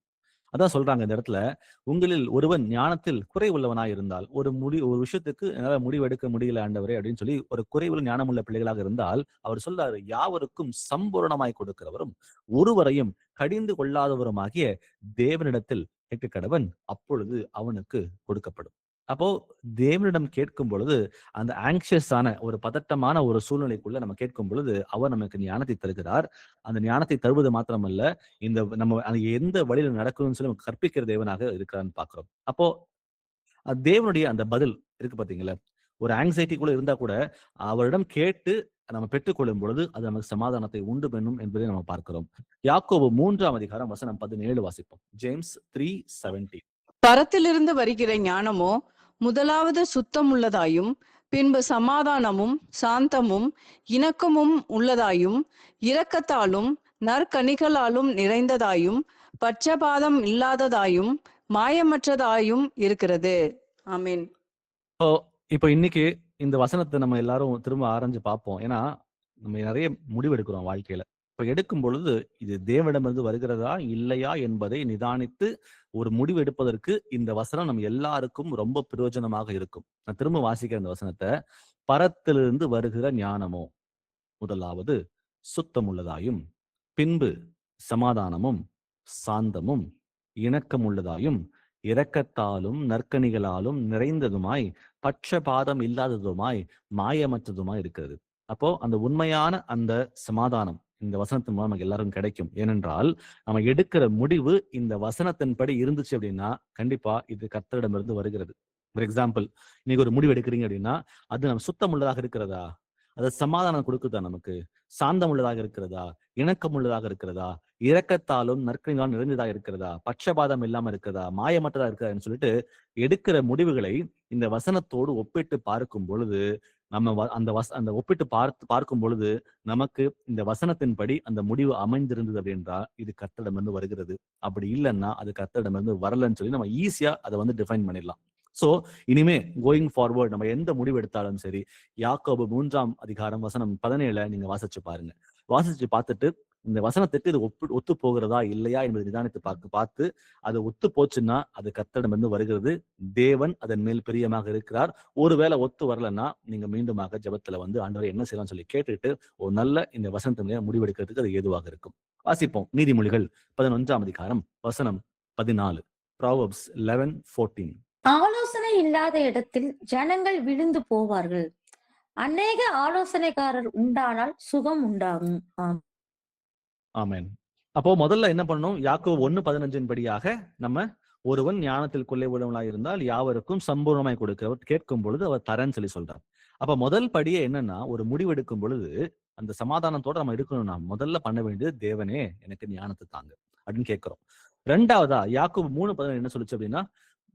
அதான் சொல்றாங்க இந்த இடத்துல, உங்களில் ஒருவன் ஞானத்தில் குறை உள்ளவனாய் இருந்தால், ஒரு விஷயத்துக்கு என்னால முடிவு எடுக்க முடியல ஆண்டவரே அப்படின்னு சொல்லி ஒரு குறைவுள்ள ஞானமுள்ள பிள்ளைகளாக இருந்தால் அவர் சொல்றாரு, யாவருக்கும் சம்பூரணமாய் கொடுக்கிறவரும் ஒருவரையும் கடிந்து கொள்ளாதவருமாகிய தேவனிடத்தில் கேட்க கடவன், அப்பொழுது அவனுக்கு கொடுக்கப்படும். அப்போ தேவனிடம் கேட்கும் பொழுது அந்த ஆங்ஷியஸான ஒரு பதட்டமான ஒரு சூழ்நிலைக்குள்ள நம்ம கேட்கும் பொழுது அவர் நமக்கு ஞானத்தை தருகிறார். அந்த ஞானத்தை தருவது மாத்திரமல்ல, நம்ம எந்த வழியில நடக்கணும்னு சொல்லி நமக்கு கற்பிக்கிற தேவனாக இருக்கிறான்னு பாக்குறோம். அப்போ தேவனுடைய அந்த பதில் இருக்கு பாத்தீங்களா, ஒரு ஆங்ஸைட்டிக்குள்ள இருந்தா கூட அவரிடம் கேட்டு நம்ம பெற்றுக்கொள்ளும் பொழுது அது நமக்கு சமாதானத்தை உண்டு பண்ணும் என்பதை நம்ம பார்க்கிறோம். யாக்கோபு 3ஆம் அதிகாரம் வசனம் 17 வாசிப்போம். ஜேம்ஸ் 3:17. பரத்திலிருந்து வருகிற ஞானமோ முதலாவது சுத்தம் உள்ளதாயும், பின்பு சமாதானமும் சாந்தமும் இணக்கமும் உள்ளதாயும், இரக்கத்தாலும் நற்கனிகளாலும் நிறைந்ததாயும், பட்சபாதம் இல்லாததாயும், மாயமற்றதாயும் இருக்கிறது. ஆமீன். இப்போ இன்னைக்கு இந்த வசனத்தை நம்ம எல்லாரும் திரும்ப ஆராய்ஞ்சு பார்ப்போம். ஏன்னா நம்ம நிறைய முடிவு எடுக்கிறோம் வாழ்க்கையில. இப்ப எடுக்கும் பொழுது இது தேவனிடமிருந்து வருகிறதா இல்லையா என்பதை நிதானித்து ஒரு முடிவு எடுப்பதற்கு இந்த வசனம் நம்ம எல்லாருக்கும் ரொம்ப பிரயோஜனமாக இருக்கும். நான் திரும்ப வாசிக்கிறேன் இந்த வசனத்தை. பரத்திலிருந்து வருகிற ஞானமோ முதலாவது சுத்தமுள்ளதாயும், பின்பு சமாதானமும் சாந்தமும் இணக்கமுள்ளதாயும், இரக்கத்தாலும் நற்கனிகளாலும் நிறைந்ததுமாய், பட்சபாதம் இல்லாததுமாய், மாயமற்றதுமாய் இருக்கிறது. அப்போ அந்த உண்மையான அந்த சமாதானம் இந்த வசனத்தின் மூலம் நமக்கு எல்லாரும் கிடைக்கும். ஏனென்றால் நம்ம எடுக்கிற முடிவு இந்த வசனத்தின்படி இருந்துச்சு அப்படின்னா கண்டிப்பா இது கர்த்தரிடமிருந்து வருகிறது. ஃபார் எக்ஸாம்பிள், இன்னைக்கு ஒரு முடிவு எடுக்கிறீங்க அப்படின்னா அது நம்ம சுத்தம் உள்ளதாக இருக்கிறதா, அது சமாதானம் கொடுக்குதா, நமக்கு சாந்தம் உள்ளதாக இருக்கிறதா, இணக்கம் உள்ளதாக இருக்கிறதா, இரக்கத்தாலும் நற்கனிகளாலும் நிறைந்ததாக இருக்கிறதா, பட்சபாதம் இல்லாம இருக்கிறதா, மாயமற்றதா இருக்கிறதான்னு சொல்லிட்டு எடுக்கிற முடிவுகளை இந்த வசனத்தோடு ஒப்பிட்டு பார்க்கும் பொழுது நம்ம அந்த ஒப்பிட்டு பார்க்கும் பொழுது நமக்கு இந்த வசனத்தின்படி அந்த முடிவு அமைந்திருந்தது அப்படின்றா இது கர்த்தரிடமிருந்து வருகிறது. அப்படி இல்லைன்னா அது கர்த்தரிடமிருந்து வரலன்னு சொல்லி நம்ம ஈஸியா அதை டிஃபைன் பண்ணிடலாம். சோ இனிமே கோயிங் ஃபார்வர்ட் நம்ம எந்த முடிவு எடுத்தாலும் சரி, யாக்கோபு 3ஆம் அதிகாரம் வசனம் 17 நீங்க வாசிச்சு பாருங்க. வாசிச்சு பார்த்துட்டு இந்த வசனத்துக்கு இது ஒத்து போகிறதா இல்லையா என்பதை நிதானித்து பார்த்து அது ஒத்து போச்சுன்னா அது கர்த்தரிடமிருந்து வருகிறது. தேவன் அதன் மேல் பிரியமாக இருக்கிறார். ஒருவேளை ஒத்து வரலன்னா நீங்க மீண்டுமாக ஜெபத்துல ஆண்டவரை என்ன செய்யலாம்னு சொல்லி கேட்டுட்டு ஒரு நல்ல இந்த வசனத்தின் முடிவெடுக்கிறதுக்கு அது ஏதுவாக இருக்கும். வாசிப்போம். நீதிமொழிகள் 11ஆம் அதிகாரம் வசனம் 14. Proverbs 11:14. ஆலோசனை இல்லாத இடத்தில் ஜனங்கள் விழுந்து போவார்கள். அநேக ஆலோசனைக்காரர் உண்டானால் சுகம் உண்டாகும். ஆமென். அப்போ முதல்ல என்ன பண்ணணும்? யாக்கோபு 1:15 படியாக நம்ம ஒருவன் ஞானத்தில் கொள்ளை உள்ளவனாய் இருந்தால் யாவருக்கும் சம்பூர்ணமாய் கொடுக்கிறவர், கேட்கும் பொழுது அவர் தரேன்னு சொல்லி சொல்றார். அப்ப முதல் படியே என்னன்னா, ஒரு முடிவெடுக்கும் பொழுது அந்த சமாதானத்தோட நம்ம இருக்கணும்னா முதல்ல பண்ண வேண்டியது, தேவனே எனக்கு ஞானத்தை தாங்க அப்படின்னு கேட்கிறோம். ரெண்டாவதா யாக்கோபு 3:17 என்ன சொல்லுச்சு அப்படின்னா,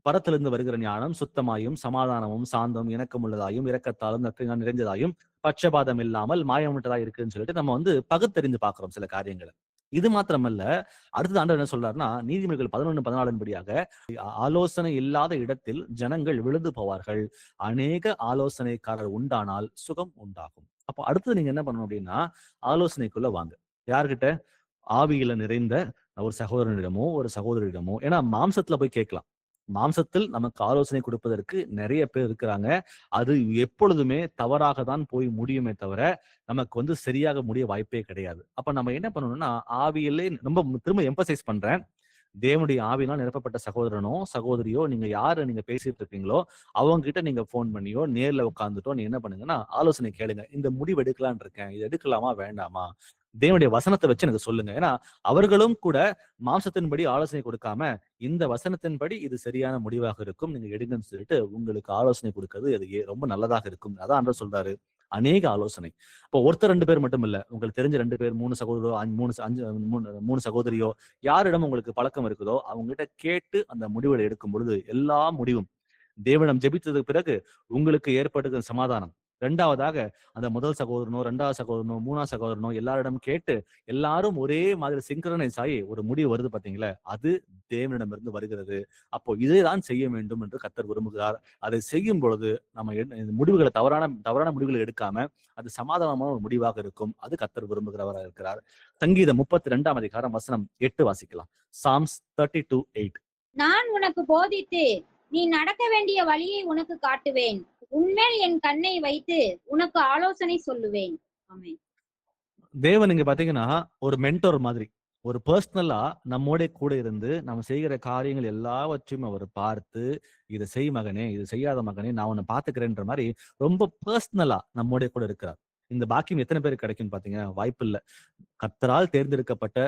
பரத்திலிருந்து வருகிற ஞானம் சுத்தமாயும் சமாதானமும் சாந்தம் இணக்கமுள்ளதாயும் இரக்கத்தாலும் நற்கனிகளாலும் நிறைந்ததாயும் பட்சபாதம் இல்லாமல் மாயமற்றதா இருக்குன்னு சொல்லிட்டு நம்ம பகுத்தறிந்து பார்க்கிறோம் சில காரியங்களை. இது மாத்திரமல்ல, அடுத்தது ஆண்டவர் என்ன சொல்றாருன்னா, நீதிமொழிகள் 11:14 படியாக ஆலோசனை இல்லாத இடத்தில் ஜனங்கள் விழுந்து போவார்கள், அநேக ஆலோசனைக்காரர் உண்டானால் சுகம் உண்டாகும். அப்போ அடுத்தது நீங்க என்ன பண்ணணும் அப்படின்னா, ஆலோசனைக்குள்ள வாங்க. யார்கிட்ட? ஆவியில நிறைந்த ஒரு சகோதரனிடமோ ஒரு சகோதரியிடமோ. ஏன்னா மாம்சத்துல போய் கேட்கலாம். மாம்சத்தில் நமக்கு ஆலோசனை கொடுப்பதற்கு நிறைய பேர் இருக்கிறாங்க. அது எப்பொழுதுமே தவறாக தான் போய் முடியுமே தவிர நமக்கு சரியாக முடிய வாய்ப்பே கிடையாது. அப்ப நம்ம என்ன பண்ணணும்னா, ஆவியிலே ரொம்ப திரும்ப எம்பசைஸ் பண்றேன், தேவனுடைய ஆவினால் நிரப்பப்பட்ட சகோதரனோ சகோதரியோ நீங்க யாரு நீங்க பேசிட்டு இருக்கீங்களோ அவங்க கிட்ட நீங்க போன் பண்ணியோ நேர்ல உட்காந்துட்டோ நீங்க என்ன பண்ணுங்கன்னா ஆலோசனை கேளுங்க. இந்த முடிவு எடுக்கலான் இருக்கேன், இது எடுக்கலாமா வேண்டாமா, தேவனுடைய வசனத்தை வச்சு எனக்கு சொல்லுங்க. ஏன்னா அவர்களும் கூட மாம்சத்தின்படி ஆலோசனை கொடுக்காம இந்த வசனத்தின்படி இது சரியான முடிவாக இருக்கும், நீங்க எடுங்கன்னு சொல்லிட்டு உங்களுக்கு ஆலோசனை கொடுக்கிறது அது ரொம்ப நல்லதாக இருக்கும். அதான் ஆண்டவர் சொல்றாரு, அநேக ஆலோசனை. இப்போ ஒருத்தர் 2 பேர் மட்டும் இல்ல, உங்களுக்கு தெரிஞ்ச 2 பேர் 3 சகோதரோ 3 சகோதரியோ யாரிடம் உங்களுக்கு பழக்கம் இருக்குதோ அவங்க கிட்ட கேட்டு அந்த முடிவுகளை எடுக்கும் பொழுது எல்லா முடிவும் தேவனிடம் ஜெபித்ததுக்கு பிறகு உங்களுக்கு ஏற்படுகிற சமாதானம். ரெண்டாவதாக அந்த முதல் சகோதரனோ 2வது சகோதரனோ 3வது சகோதரனோ எல்லாரிடம் கேட்டு எல்லாரும் ஒரே மாதிரி சிங்க்ரனைஸ் ஆகி ஒரு முடிவு வருது பாத்தீங்களா, அது தேவனிடமிருந்து வருகிறது. அப்போ இதைதான் செய்ய வேண்டும் என்று கர்த்தர் விரும்புகிறார். அதை செய்யும் பொழுது நம்ம முடிவுகளை தவறான முடிவுகளை எடுக்காம அது சமாதானமான ஒரு முடிவாக இருக்கும். அது கர்த்தர் விரும்புகிறவராக இருக்கிறார். சங்கீதம் 32ஆம் அதிகாரம் வசனம் 8 வாசிக்கலாம். Psalms 32:8. நான் உனக்கு போதித்து நீ நடக்க வேண்டிய வழியை உனக்கு காட்டுவேன், உன்மேல் என் கண்ணை வைத்து உனக்கு ஆலோசனை சொல்லுவேன். ஆமென். தேவன் இங்க பாத்தீங்கன்னா ஒரு மென்டோர் மாதிரி, ஒரு பர்சனலா நம்மோட கூட இருந்து நம்ம செய்கிற காரியங்கள் எல்லாவற்றையும் அவர் பார்த்து, இதை செய் மகனே, இது செய்யாத மகனே, நான் உன்னை பாத்துக்கிறேன்ற மாதிரி ரொம்ப பர்சனலா நம்மோட கூட இருக்கிறார். இந்த பாக்கியம் எத்தனை பேருக்கு கிடைக்கும்னு பாத்தீங்கன்னா வாய்ப்பு இல்லை. கர்த்தரால் தேர்ந்தெடுக்கப்பட்ட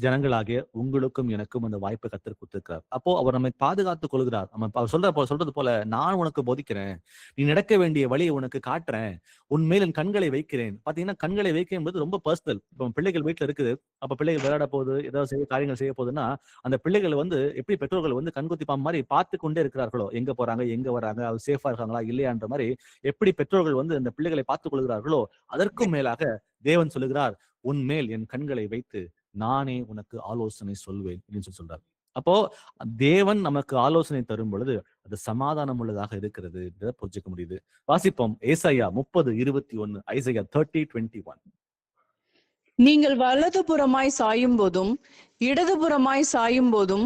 ஜனங்களாகிய உங்களுக்கும் எனக்கும் அந்த வாய்ப்பை கர்த்தர் கொடுத்திருக்கிறார். அப்போ அவர் நம்மை பாதுகாத்துக் கொள்கிறார். அவர் சொல்றது போல, நான் உனக்கு போதிக்கிறேன், நீ நடக்க வேண்டிய வழியை உனக்கு காட்டுறேன், உன் மேல் என் கண்களை வைக்கிறேன். பாத்தீங்கன்னா கண்களை வைக்கும்போது ரொம்ப பர்சனல். இப்போ பிள்ளைகள் வீட்டுல இருக்குது, அப்ப பிள்ளைகள் விளையாட போகுது, ஏதாவது காரியங்கள் செய்ய போகுதுன்னா அந்த பிள்ளைகள் எப்படி பெற்றோர்கள் கண்குத்தி பாம்பு மாதிரி பார்த்து கொண்டே இருக்கிறார்களோ, எங்க போறாங்க எங்க வராங்க, அவர் சேஃபா இருக்காங்களா இல்லையான்ற மாதிரி எப்படி பெற்றோர்கள் அந்த பிள்ளைகளை பார்த்துக் கொள்கிறார்களோ, அதற்கும் மேலாக தேவன் சொல்லுகிறார், உன் மேல் என் கண்களை வைத்து நானே உனக்கு ஆலோசனை சொல்வேன் அப்படின்னு சொல்றார். அப்போ தேவன் நமக்கு ஆலோசனை தரும் பொழுது அது சமாதானம் உள்ளதாக இருக்கிறது புரிஞ்சுக்க முடியுது. வாசிப்போம் ஏசாயா 30:21. ஐசையா 30:21. நீங்கள் வலதுபுறமாய் சாயும் போதும் இடதுபுறமாய் சாயும் போதும்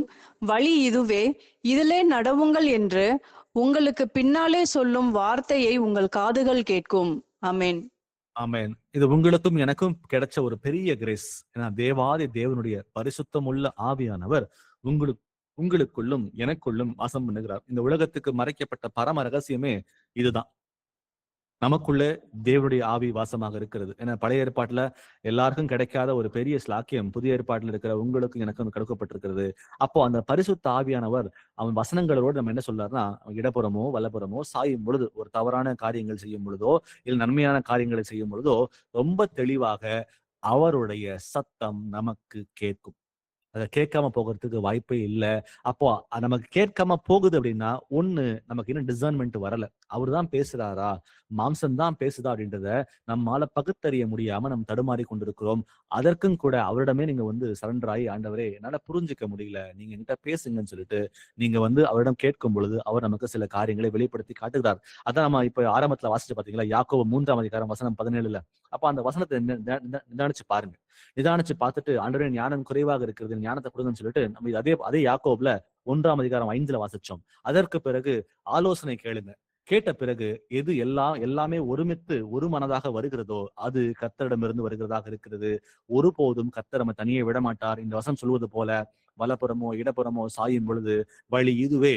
வழி இதுவே, இதிலே நடவுங்கள் என்று உங்களுக்கு பின்னாலே சொல்லும் வார்த்தையை உங்கள் காதுகள் கேட்கும். ஆமென். ஆமென். இது உங்களுக்கும் எனக்கும் கிடைச்ச ஒரு பெரிய கிரேஸ். ஏன்னா தேவாதி தேவனுடைய பரிசுத்தமுள்ள ஆவியானவர் உங்களுக்குள்ளும் எனக்குள்ளும் வாசம் பண்ணுகிறார். இந்த உலகத்துக்கு மறைக்கப்பட்ட பரம ரகசியமே இதுதான். நமக்குள்ள தேவனுடைய ஆவி வாசமாக இருக்கிறது. ஏன்னா பழைய ஏற்பாட்டுல எல்லாருக்கும் கிடைக்காத ஒரு பெரிய ஸ்லாக்கியம் புதிய ஏற்பாட்டுல இருக்கிற உங்களுக்கும் எனக்கும் கொடுக்கப்பட்டிருக்கிறது. அப்போ அந்த பரிசுத்த ஆவியானவர் அவன் வசனங்களோடு நம்ம என்ன சொல்றாருன்னா, இடப்புறமோ வலப்புறமோ சாயும் பொழுது, ஒரு தவறான காரியங்கள் செய்யும் பொழுதோ இல்லை நன்மையான காரியங்களை செய்யும் பொழுதோ ரொம்ப தெளிவாக அவருடைய சத்தம் நமக்கு கேட்கும். அதை கேட்காம போகிறதுக்கு வாய்ப்பே இல்லை. அப்போ நமக்கு கேட்காம போகுது அப்படின்னா, ஒண்ணு நமக்கு இன்னும் டிசர்ன்மெண்ட் வரல. அவரு தான் பேசுறாரா, மாம்சம் தான் பேசுதா அப்படின்றத நம்மால பகுத்தறிய முடியாம நம்ம தடுமாறி கொண்டிருக்கிறோம். அதற்கும் கூட அவரிடமே நீங்க சரண்டர் ஆகி, ஆண்டவரே என்னால புரிஞ்சுக்க முடியல, நீங்க என்கிட்ட பேசுங்கன்னு சொல்லிட்டு நீங்க அவரிடம் கேட்கும் பொழுது அவர் நமக்கு சில காரியங்களை வெளிப்படுத்தி காட்டுகிறார். அதான் நம்ம இப்ப ஆரம்பத்துல வாசிச்சு பாத்தீங்களா, யாக்கோபு 3ஆம் அதிகாரம் வசனம் 17. அப்ப அந்த வசனத்தை நிதானிச்சு பாருங்க. நிதானிச்சு பார்த்துட்டு, ஆண்டவரே ஞானம் குறைவாக இருக்கிறது, ஞானத்தை கொடுங்கன்னு சொல்லிட்டு நம்ம அதே யாக்கோபுல 1ஆம் அதிகாரம் 5ல வாசிச்சோம். அதற்கு பிறகு ஆலோசனை கேளுங்க. கேட்ட பிறகு எது எல்லாமே ஒருமித்து ஒரு மனதாக வருகிறதோ அது கர்த்தரிடமிருந்து வருகிறதாக இருக்கிறது. ஒருபோதும் கர்த்தர் நம்ம தனியே விட மாட்டார். இந்த வசனம் சொல்வது போல, வலப்புறமோ இடப்புறமோ சாயும் பொழுது வழி இதுவே,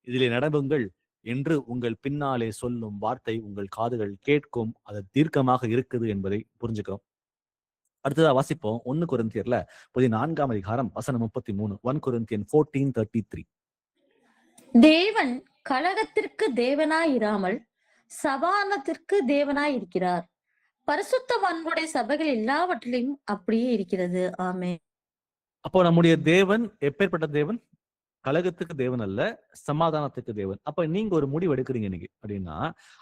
இதிலே நடவுங்கள் என்று உங்கள் பின்னாலே சொல்லும் வார்த்தை உங்கள் காதுகள் கேட்கும். அது தீர்க்கமாக இருக்குது என்பதை புரிஞ்சுக்கிறோம். அடுத்ததா வாசிப்போம் 1 கொரிந்தியர்ல 14ஆம் அதிகாரம் வசனம் 33. 1 Corinthians 14:33. தேவன் கலகத்திற்கு தேவனாயிராமல் சமாதானத்திற்கு தேவனாய் இருக்கிறார். பரிசுத்தவான்களுடைய சபைகள் எல்லாவற்றிலும் அப்படியே இருக்கிறது. ஆமென். அப்போ நம்முடைய தேவன் எப்பேற்பட்ட தேவன்? கலகத்துக்கு தேவன் அல்ல, சமாதானத்துக்கு தேவன். அப்ப நீங்க ஒரு முடிவு எடுக்கிறீங்க இன்னைக்கு அப்படின்னா,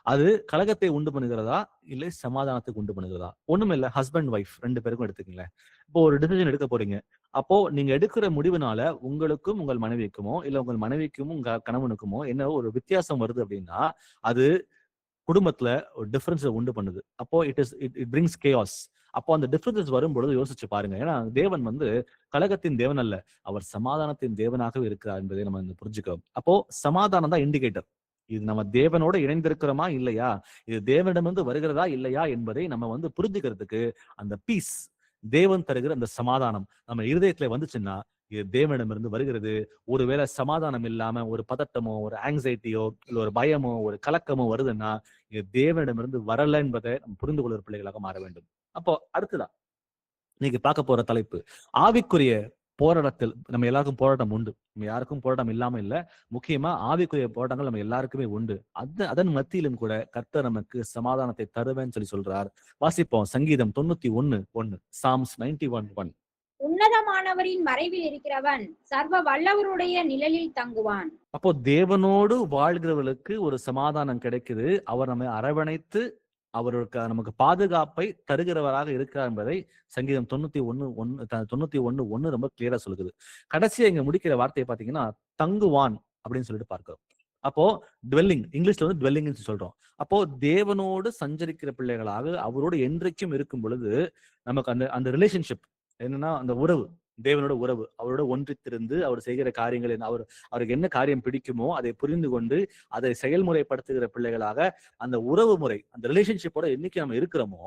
அது கலகத்தை உண்டு பண்ணுகிறதா இல்லை சமாதானத்துக்கு உண்டு பண்ணுகிறதா? ஒண்ணுமே இல்ல, ஹஸ்பண்ட் ஒய்ஃப் 2 பேருக்கும் எடுத்துக்கீங்களேன். இப்போ ஒரு டிசிஷன் எடுக்க போறீங்க. அப்போ நீங்க எடுக்கிற முடிவுனால உங்களுக்கும் உங்கள் மனைவிக்குமோ இல்ல உங்கள் மனைவிக்கும் உங்க கணவனுக்குமோ என்ன ஒரு வித்தியாசம் வருது அப்படின்னா, அது குடும்பத்துல ஒரு டிஃபரன்ஸ் உண்டு பண்ணுது. அப்போ இட் பிரிங்ஸ் கேஆஸ். அப்போ அந்த டிஃபரன்சஸ் வரும்பொழுது யோசிச்சு பாருங்க. ஏன்னா தேவன் கலகத்தின் தேவன் அல்ல, அவர் சமாதானத்தின் தேவனாகவே இருக்கிறார் என்பதை நம்ம புரிஞ்சுக்கிறோம். அப்போ சமாதானம் தான் இண்டிகேட்டர். இது நம்ம தேவனோட இணைந்திருக்கிறோமா இல்லையா, இது தேவனிடமிருந்து வருகிறதா இல்லையா என்பதை நம்ம புரிஞ்சுக்கிறதுக்கு அந்த பீஸ், தேவன் தருகிற அந்த சமாதானம் நம்ம இருதயத்துல வந்துச்சுன்னா இது தேவனிடமிருந்து வருகிறது. ஒருவேளை சமாதானம் இல்லாம ஒரு பதட்டமோ ஒரு ஆங்ஸைட்டியோ இல்ல ஒரு பயமோ ஒரு கலக்கமோ வருதுன்னா இது தேவனிடமிருந்து வரல என்பதை நம்ம புரிந்து கொள்கிற பிள்ளைகளாக மாற வேண்டும். அப்போ அடுத்ததா இன்னைக்கு பார்க்க போற தலைப்பு, ஆவிக்குரிய போராட்டத்தில் நம்ம எல்லாருக்கும் போராட்டம் உண்டு. நம்ம யாருக்கும் போராட்டம் இல்லாம இல்ல. முக்கியமா ஆவிக்குரிய போராட்டங்கள் நம்ம எல்லாருக்குமே உண்டு. அதன் மத்தியிலும் கூட கர்த்தர் நமக்கு சமாதானத்தை தருவேன்னு சொல்றார். வாசிப்போம் சங்கீதம் 91:1. Psalms 91:1. உன்னதமானவரின் மறைவில் இருக்கிறவன் சர்வ வல்லவருடைய நிழலில் தங்குவான். அப்போ தேவனோடு வாழ்கிறவர்களுக்கு ஒரு சமாதானம் கிடைக்குது. அவர் நம்மை அரவணைத்து அவருக்கு நமக்கு பாதுகாப்பை தருகிறவராக இருக்கிறார் என்பதை சங்கீதம் 91:1 ரொம்ப கிளியரா சொல்லுது. கடைசியா இங்க முடிக்கிற வார்த்தையை பாத்தீங்கன்னா தங்குவான் அப்படின்னு சொல்லிட்டு பார்க்கிறோம். அப்போ டுவெல்லிங், இங்கிலீஷ்ல டுவெல்லிங்னு சொல்றோம். அப்போ தேவனோடு சஞ்சரிக்கிற பிள்ளைகளாக அவரோடு என்றைக்கும் இருக்கும் பொழுது நமக்கு அந்த ரிலேஷன்ஷிப் என்னன்னா, அந்த உறவு, தேவனோட உறவு, அவரோட ஒன்றித்திருந்து அவர் செய்கிற காரியங்கள் என்ன, அவருக்கு என்ன காரியம் பிடிக்குமோ அதை புரிந்து கொண்டு அதை செயல்முறைப்படுத்துகிற பிள்ளைகளாக அந்த உறவு முறை, அந்த ரிலேஷன்ஷிப்போட என்னைக்கு நம்ம இருக்கிறோமோ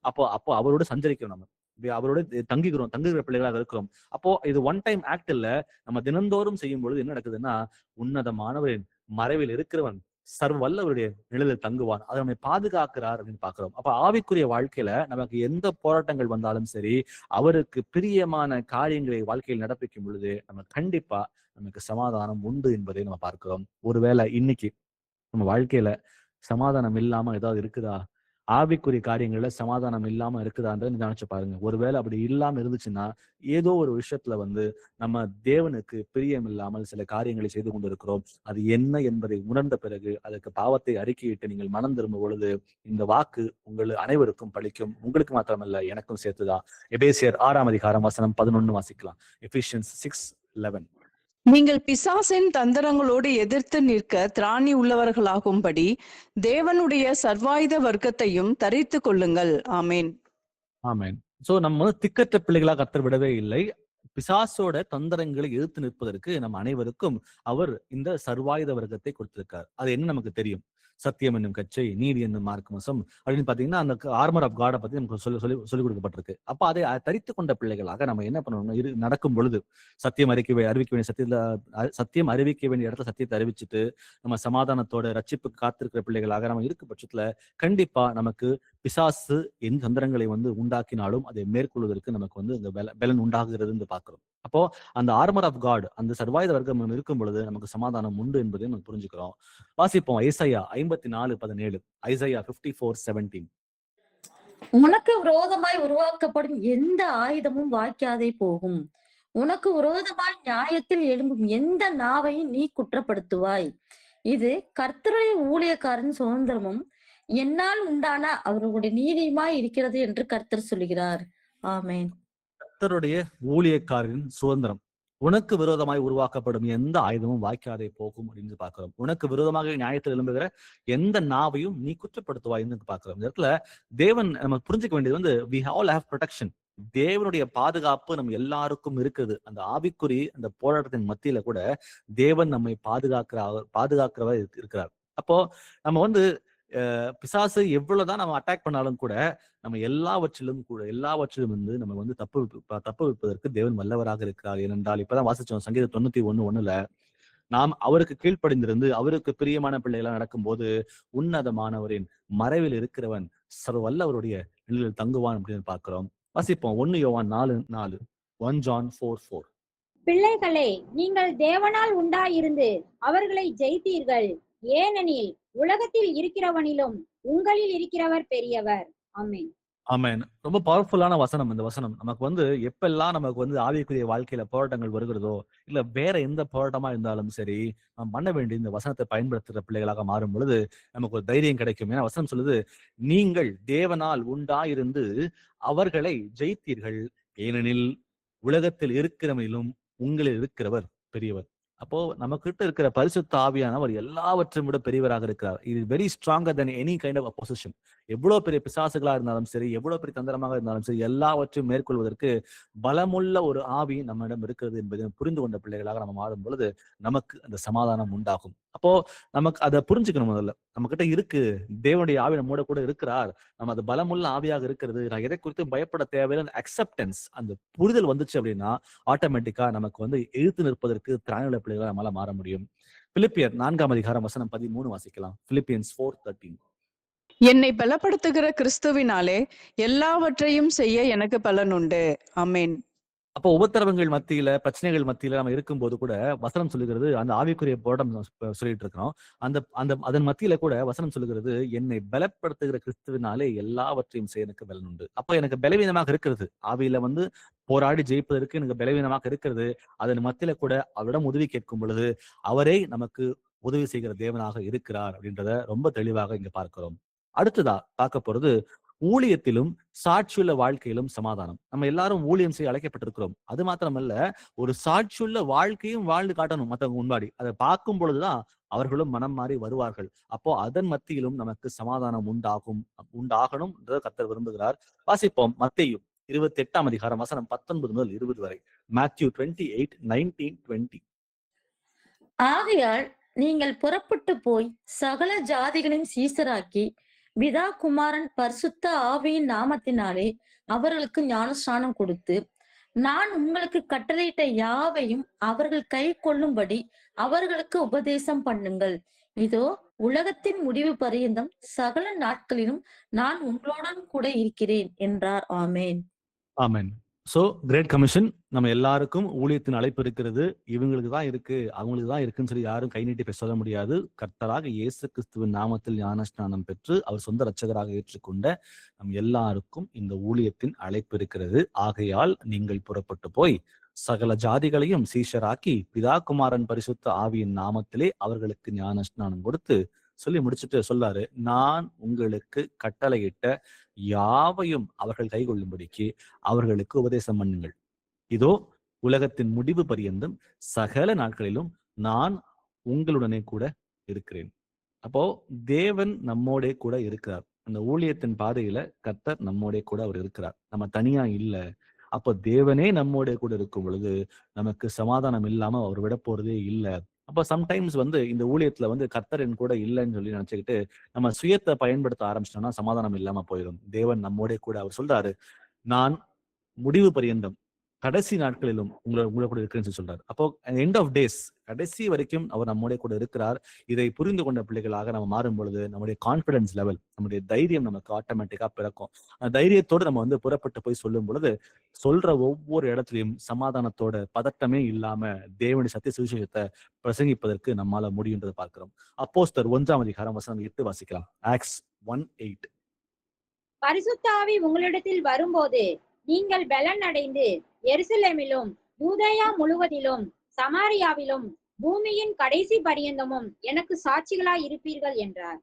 அப்போ அவரோட சஞ்சரிக்கிறோம், நம்ம அவரோட தங்குகிற பிள்ளைகளாக இருக்கிறோம். அப்போ இது ஒன் டைம் ஆக்ட் இல்ல. நம்ம தினந்தோறும் செய்யும் பொழுது என்ன நடக்குதுன்னா, உன்னதமானவரின் மறைவில் இருக்கிறவன் சர்வ வல்லவருடைய நிழலில் தங்குவான். அதை நம்மை பாதுகாக்கிறார் அப்படின்னு பாக்குறோம். அப்ப ஆவிக்குரிய வாழ்க்கையில நமக்கு எந்த போராட்டங்கள் வந்தாலும் சரி, அவருக்கு பிரியமான காரியங்களை வாழ்க்கையில் நடப்பிக்கும் பொழுது கண்டிப்பா நமக்கு சமாதானம் உண்டு என்பதை நம்ம பார்க்கிறோம். ஒருவேளை இன்னைக்கு நம்ம வாழ்க்கையில சமாதானம் இல்லாம ஏதாவது இருக்குதா, ஆவிக்குரிய காரியங்கள்ல சமாதானம் இல்லாம இருக்குதான்றதை நினைச்சு பாருங்க. ஒருவேளை அப்படி இல்லாம இருந்துச்சுன்னா ஏதோ ஒரு விஷயத்துல நம்ம தேவனுக்கு பிரியம் இல்லாமல் சில காரியங்களை செய்து கொண்டிருக்கிறோம். அது என்ன என்பதை உணர்ந்த பிறகு அதற்கு பாவத்தை அறிக்கையிட்டு நீங்கள் மனம் திரும்பும் பொழுது இந்த வாக்கு உங்கள் அனைவருக்கும் பலிக்கும். உங்களுக்கு மாத்திரமல்ல, எனக்கும் சேர்த்துதான். எபேசியர் 6ஆம் அதிகாரம் வசனம் 11 வாசிக்கலாம். Ephesians 6:11. நீங்கள் பிசாசின் தந்திரங்களோடு எதிர்த்து நிற்க திராணி உள்ளவர்களாகும்படி தேவனுடைய சர்வாயுத வர்க்கத்தையும் தரித்து கொள்ளுங்கள். ஆமேன். ஆமேன். சோ நம்ம வந்து திக்கற்ற பிள்ளைகளாக கர்த்தர் விடவே இல்லை. பிசாசோட தந்திரங்களை எதிர்த்து நிற்பதற்கு நம்ம அனைவருக்கும் அவர் இந்த சர்வாயுத வர்க்கத்தை கொடுத்திருக்கார். அது என்ன நமக்கு தெரியும்? சத்தியம் என்னும் கச்சை, நீதி என்னும் மார்க்கமசம் அப்படின்னு பாத்தீங்கன்னா அந்த ஆர்மர் ஆஃப் காடை பத்தி நமக்கு சொல்லி கொடுக்கப்பட்டிருக்கு. அப்ப அதை தரித்துக் கொண்ட பிள்ளைகளாக நம்ம என்ன பண்ணணும்? நடக்கும் பொழுது சத்தியம் அறிவிக்க வேண்டிய சத்தியம் அறிவிக்க வேண்டிய இடத்துல சத்தியத்தை அறிவிச்சுட்டு நம்ம சமாதானத்தோட ரட்சிப்புக்கு காத்திருக்கிற பிள்ளைகளாக நம்ம இருக்க பட்சத்துல கண்டிப்பா நமக்கு பிசாசு எந்த தந்திரங்களை வந்து உண்டாக்கினாலும் அதை மேற்கொள்வதற்கு நமக்கு வந்து இந்த பலன் உண்டாகுகிறது பார்க்கிறோம். அப்போ அந்த ஆர்மர் ஆஃப் காட், அந்த சர்வாயுத வர்க்கம் இருக்கும் பொழுது நமக்கு சமாதானம் உண்டு என்பதையும் நம்ம புரிஞ்சுக்கிறோம். வாசிப்போம் ஏசாயா 54:17. ஐசாயா 54:17. உனக்கு விரோதமாய் உருவாக்கப்படும் எந்த ஆயுதமும் வாய்க்காதே போகும். உனக்கு விரோதமாய் நியாயத்தில் எழும்பும் எந்த நாவையும் நீ குற்றப்படுத்துவாய். இது கர்த்தருடைய ஊழியக்காரன் சுதந்திரமும் என்னால் உண்டான அவர்களுடைய நீதியுமாய் இருக்கிறது என்று கர்த்தர் சொல்கிறார். ஆமென். கர்த்தருடைய ஊழியக்காரரின் சுதந்திரம். உனக்கு விரோதமாய் உருவாக்கப்படும் எந்த ஆயுதமும் வாய்க்காதே போகும் அப்படின்னு பார்க்கிறோம். உனக்கு விரோதமாக நியாயத்தில் எழும்புகிற எந்த நாவையும் நீ குற்றப்படுத்துவாய்ன்னு பார்க்கிறோம். இந்த இடத்துல தேவன் நம்ம புரிஞ்சுக்க வேண்டியது வந்து we all have protection. தேவனுடைய பாதுகாப்பு நம்ம எல்லாருக்கும் இருக்குது. அந்த ஆவிக்குறி அந்த போராட்டத்தின் மத்தியில கூட தேவன் நம்மை பாதுகாக்கிறவர் இருக்கிறார். அப்போ நம்ம வந்து பிசாசு எவ்வளவுதான் நம்ம அட்டாக் பண்ணாலும் கூட நம்ம எல்லாவற்றிலும் வந்து நம்ம வந்து தப்பு வைப்பதற்கு தேவன் வல்லவராக இருக்கிறார். ஏனென்றால் இப்பதான் வாசிச்சோம் சங்கீதம் 91:1 நாம் அவருக்கு கீழ்ப்படிந்திருந்து அவருக்கு பிரியமான பிள்ளைகளா நடக்கும்போது உன்னதமானவரின் மறைவில் இருக்கிறவன் சர்வ வல்லவருடைய நிழலில் தங்குவான் அப்படின்னு பார்க்கிறோம். வாசிப்போம் 1 யோவான் 4:4. 1 John 4:4. பிள்ளைகளே, நீங்கள் தேவனால் உண்டாயிருந்து அவர்களை ஜெயித்தீர்கள். ஏனெனில் உலகத்தில் இருக்கிறவனிலும் உங்களில் இருக்கிறவர் பெரியவர். ஆமென். ஆமென். ரொம்ப பவர்ஃபுல்லான வசனம் இந்த வசனம். நமக்கு வந்து எப்பெல்லாம் நமக்கு வந்து ஆவிக்குரிய வாழ்க்கையில போராட்டங்கள் வருகிறதோ, இல்ல வேற எந்த போராட்டமா இருந்தாலும் சரி, நாம் பண்ண வேண்டிய இந்த வசனத்தை பயன்படுத்துகிற பிள்ளைகளாக மாறும் பொழுது நமக்கு ஒரு தைரியம் கிடைக்கும். ஏன்னா வசனம் சொல்லுது, நீங்கள் தேவனால் உண்டாயிருந்து அவர்களை ஜெயித்தீர்கள். ஏனெனில் உலகத்தில் இருக்கிறவனிலும் உங்களில் இருக்கிறவர் பெரியவர். அப்போ நம்ம கிட்ட இருக்கிற பரிசுத்த ஆவியானவர் எல்லாவற்றையும் விட பெரியவராக இருக்கிறார். இது very stronger than any kind of opposition. எவ்வளவு பெரிய பிசாசுகளா இருந்தாலும் சரி, எவ்வளவு பெரிய தந்திரமாக இருந்தாலும் சரி, எல்லாவற்றையும் மேற்கொள்வதற்கு பலமுள்ள ஒரு ஆவி நம்மிடம் இருக்கிறது என்பதை புரிந்து கொண்ட பிள்ளைகளாக நம்ம மாறும் பொழுது நமக்கு அந்த சமாதானம் உண்டாகும். அப்போ நமக்கு அதை புரிஞ்சுக்கணும். முதல்ல நம்ம கிட்ட இருக்கு, தேவனுடைய ஆவி நம்மோட கூட இருக்கிறார், நம்ம அது பலமுள்ள ஆவியாக இருக்கிறது, நான் எதை குறித்து பயப்பட தேவையில்லை அக்செப்டன்ஸ், அந்த புரிதல் வந்துச்சு அப்படின்னா ஆட்டோமேட்டிக்கா நமக்கு வந்து எதிர்த்து நிற்பதற்கு திராணியுள்ள பிள்ளைகளாக நம்மளால மாற முடியும். பிலிப்பியர் 4:13 வாசிக்கலாம். Philippians 4:13. என்னை பலப்படுத்துகிற கிறிஸ்துவினாலே எல்லாவற்றையும் செய்ய எனக்கு பலன் உண்டு. ஆமென். அப்போ உபத்திரவங்கள் மத்தியில, பிரச்சனைகள் மத்தியில நம்ம இருக்கும்போது கூட வசனம் சொல்லுகிறது, அந்த ஆவிக்குரிய போராட்டம் சொல்லிட்டு இருக்கிறோம். அதன் மத்தியில கூட வசனம் சொல்லுகிறது, என்னை பலப்படுத்துகிற கிறிஸ்துவினாலே எல்லாவற்றையும் செய்ய எனக்கு பலன் உண்டு. அப்போ எனக்கு பலவீனமாக இருக்கிறது, ஆவியில வந்து போராடி ஜெயிப்பதற்கு எனக்கு பலவீனமாக இருக்கிறது. அதன் மத்தியில கூட அவரிடம் உதவி கேட்கும் பொழுது அவரே நமக்கு உதவி செய்கிற தேவனாக இருக்கிறார் அப்படின்றத ரொம்ப தெளிவாக இங்க பார்க்கிறோம். அடுத்ததா பார்க்க போறது ஊழியத்திலும் சாட்சியுள்ள வாழ்க்கையிலும் சமாதானம். நம்ம எல்லாரும் ஊழியம் செய்ய அழைக்கப்பட்டிருக்கிறோம். அது மாத்திரமல்ல, ஒரு சாட்சியுள்ள வாழ்க்கையும் வாழ்ந்து காட்டணும் மற்றவங்க முன்னாடி. அதை பார்க்கும் பொழுதுதான் அவர்களும் மனம் மாறி வருவார்கள். அப்போ அதன் மத்தியிலும் நமக்கு சமாதானம் உண்டாகணும் என்றதை கர்த்தர் விரும்புகிறார். வாசிப்போம் மத்தேயு 28 வசனம் 19 முதல் 20 வரை. Matthew 28:19-20. ஆகையால் நீங்கள் புறப்பட்டு போய் சகல ஜாதிகளையும் சீசராக்கி பிதா குமாரன் பரிசுத்த ஆவியின் நாமத்தினாலே அவர்களுக்கு ஞானஸ்நானம் கொடுத்து, நான் உங்களுக்கு கட்டளையிட்ட யாவையும் அவர்கள் கை கொள்ளும்படி அவர்களுக்கு உபதேசம் பண்ணுங்கள். இதோ உலகத்தின் முடிவு பரியந்தம் சகல நாட்களிலும் நான் உங்களுடன் கூட இருக்கிறேன் என்றார். ஆமேன். ஆமென். சோ கிரேட் கமிஷன் நம்ம எல்லாருக்கும் ஊழியத்தின் அழைப்பு இருக்கிறது. இவங்களுக்கு தான் இருக்கு, அவங்களுக்கு தான் இருக்குன்னு சொல்லி யாரும் கை நீட்டி பேச சொல்ல முடியாது. கர்த்தராக இயேசு கிறிஸ்துவின் நாமத்தில் ஞானஸ்நானம் பெற்று அவர் சொந்த இரட்சகராக ஏற்றுக்கொண்ட நம் எல்லாருக்கும் இந்த ஊழியத்தின் அழைப்பு இருக்கிறது. ஆகையால் நீங்கள் புறப்பட்டு போய் சகல ஜாதிகளையும் சீஷராக்கி பிதா குமாரன் பரிசுத்த ஆவியின் நாமத்திலே அவர்களுக்கு ஞானஸ்நானம் கொடுத்து சொல்லி முடிச்சுட்டு சொல்லாரு, நான் உங்களுக்கு கட்டளையிட்ட யாவையும் அவர்கள் கைகொள்ளும்படிக்கு அவர்களுக்கு உபதேசம் பண்ணுங்கள். இதோ உலகத்தின் முடிவு பரியந்தம் சகல நாட்களிலும் நான் உங்களுடனே கூட இருக்கிறேன். அப்போ தேவன் நம்மோட கூட இருக்கிறார். அந்த ஊழியத்தின் பாதையில கர்த்தர் நம்மோட கூட அவர் இருக்கிறார். நம்ம தனியா இல்ல. அப்போ தேவனே நம்மோட கூட இருக்கும் பொழுது நமக்கு சமாதானம் இல்லாம அவர் விட போறதே இல்ல. அப்ப சம்டைம்ஸ் வந்து இந்த ஊழியத்துல வந்து கர்த்தர் என் கூட இல்லைன்னு சொல்லி நினைச்சுக்கிட்டு நம்ம சுயத்தை பயன்படுத்த ஆரம்பிச்சிட்டோம்னா சமாதானம் இல்லாம போயிடும். தேவன் நம்மோட கூட அவர் சொல்றாரு, நான் முடிவு பரியந்தம் கடைசி நாட்களிலும் உங்களை கூட இருக்கிறேன்னு சொல்லி சொல்றாரு. அப்போ எண்ட் ஆஃப் டேஸ் கடைசி வரைக்கும் அவர் நம்மோட கூட இருக்கிறார். இதை புரிந்து கொண்ட பிள்ளைகளாக நம்ம மாறும் பொழுது நம்முடைய கான்பிடன்ஸ் லெவல், நம்முடைய தைரியம் நமக்கு ஆட்டோமேட்டிக்கா பிறக்கும். அந்த தைரியத்தோடு நம்ம வந்து புறப்பட்டு போய் சொல்லும் பொழுது சொல்ற ஒவ்வொரு இடத்துலயும் சமாதானத்தோட பதட்டமே இல்லாம தேவனுடைய சத்திய சுவிசேஷத்தை பிரசங்கிப்பதற்கு நம்மால முடியுன்றதை பார்க்கிறோம். அப்போஸ்தலர் 1:8 வாசிக்கலாம். ஆக்ட்ஸ் 1:8. பரிசுத்த ஆவி உங்களிடத்தில் வரும்போது நீங்கள் பலன் அடைந்து எருசலேமிலும் யூதேயா முழுவதிலும் சமாரியாவிலும் பூமியின் கடைசி பரியந்தமும் எனக்கு சாட்சிகளாய் இருப்பீர்கள் என்றார்.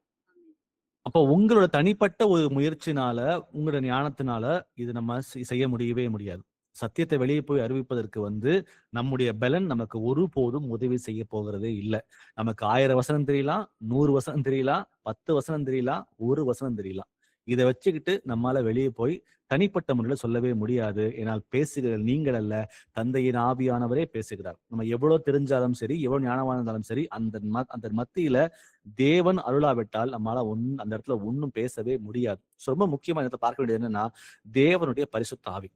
அப்போ உங்களோட தனிப்பட்ட ஒரு முயற்சினால, உங்களோட ஞானத்தினால இது நம்ம செய்ய முடியவே முடியாது. சத்தியத்தை வெளியே போய் அறிவிப்பதற்கு வந்து நம்முடைய பலன் நமக்கு ஒருபோதும் உதவி செய்ய போகிறதே இல்லை. நமக்கு 1000 வசனம் தெரியலாம், 100 வசனம் தெரியலாம், 10 வசனம் தெரியலாம், 1 வசனம் தெரியலாம். இதை வச்சுக்கிட்டு நம்மால வெளியே போய் தனிப்பட்ட முறையில சொல்லவே முடியாது. ஏனால் பேசுகிற நீங்கள் அல்ல, தந்தையின் ஆவியானவரே பேசுகிறார். நம்ம எவ்வளவு தெரிஞ்சாலும் சரி, எவ்வளவு ஞானமா இருந்தாலும் சரி, அந்த மத்தியில தேவன் அருளாவிட்டால் நம்மளால அந்த இடத்துல ஒன்னும் பேசவே முடியாது. ரொம்ப முக்கியமா இந்த இடத்துல பார்க்க வேண்டியது என்னன்னா, தேவனுடைய பரிசுத்த ஆவி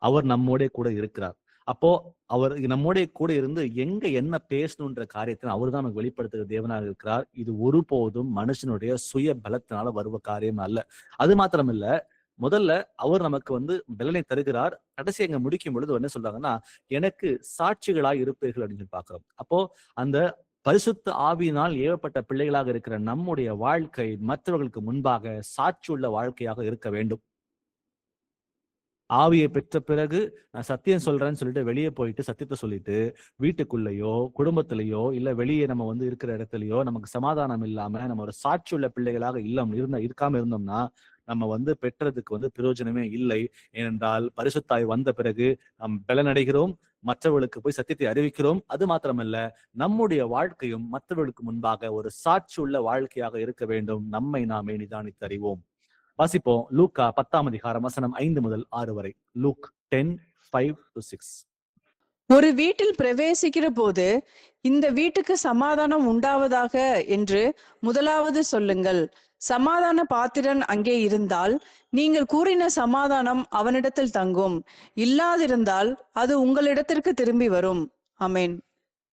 அவர் நம்மோட கூட இருக்கிறார். அப்போ அவர் நம்மோட கூட இருந்து எங்க என்ன பேசணுன்ற காரியத்தை அவர் தான் நமக்கு வெளிப்படுத்துகிற தேவனாக இருக்கிறார். இது ஒருபோதும் மனுஷனுடைய சுய பலத்தினால வருவ காரியம் அல்ல. அது மாத்திரம் இல்ல, முதல்ல அவர் நமக்கு வந்து பலனை தருகிறார். கடைசி எங்க முடிக்கும் பொழுது என்ன சொல்றாங்கன்னா, எனக்கு சாட்சிகளாய் இருப்பீர்கள் அப்படின்னு சொல்லி பாக்குறோம். அப்போ அந்த பரிசுத்த ஆவியினால் ஏவப்பட்ட பிள்ளைகளாக இருக்கிற நம்முடைய வாழ்க்கை மற்றவர்களுக்கு முன்பாக சாட்சியுள்ள வாழ்க்கையாக இருக்க வேண்டும். ஆவியை பெற்ற பிறகு நான் சத்தியம் சொல்றேன்னு சொல்லிட்டு வெளியே போயிட்டு சத்தியத்தை சொல்லிட்டு வீட்டுக்குள்ளேயோ குடும்பத்திலேயோ இல்ல வெளியே நம்ம வந்து இருக்கிற இடத்துலயோ நமக்கு சமாதானம் இல்லாம நம்ம ஒரு சாட்சி உள்ள பிள்ளைகளாக இருக்காம இருந்தோம்னா நம்ம வந்து பெற்றதுக்கு வந்து பிரயோஜனமே இல்லை. ஏனென்றால் பரிசுத்தாய் வந்த பிறகு நாம் பலனடைகிறோம், மற்றவர்களுக்கு போய் சத்தியத்தை அறிவிக்கிறோம். அது மாத்திரமல்ல, நம்முடைய வாழ்க்கையும் மற்றவர்களுக்கு முன்பாக ஒரு சாட்சி உள்ள வாழ்க்கையாக இருக்க வேண்டும். நம்மை நாமே நிதானித்து அறிவோம். வாசிப்போம். லூக்கா 10 வசனம் 5 முதல் 6 வரை. லூக் 10:5-6. ஒரு வீட்டில் பிரவேசிக்கிற போது இந்த வீட்டுக்கு சமாதானம் உண்டாவதாக என்று முதலாவது சொல்லுங்கள். சமாதான பாத்திரன் அங்கே இருந்தால் நீங்கள் கூறின சமாதானம் அவனிடத்தில் தங்கும், இல்லாதிருந்தால் அது உங்களிடத்திற்கு திரும்பி வரும். ஆமென்.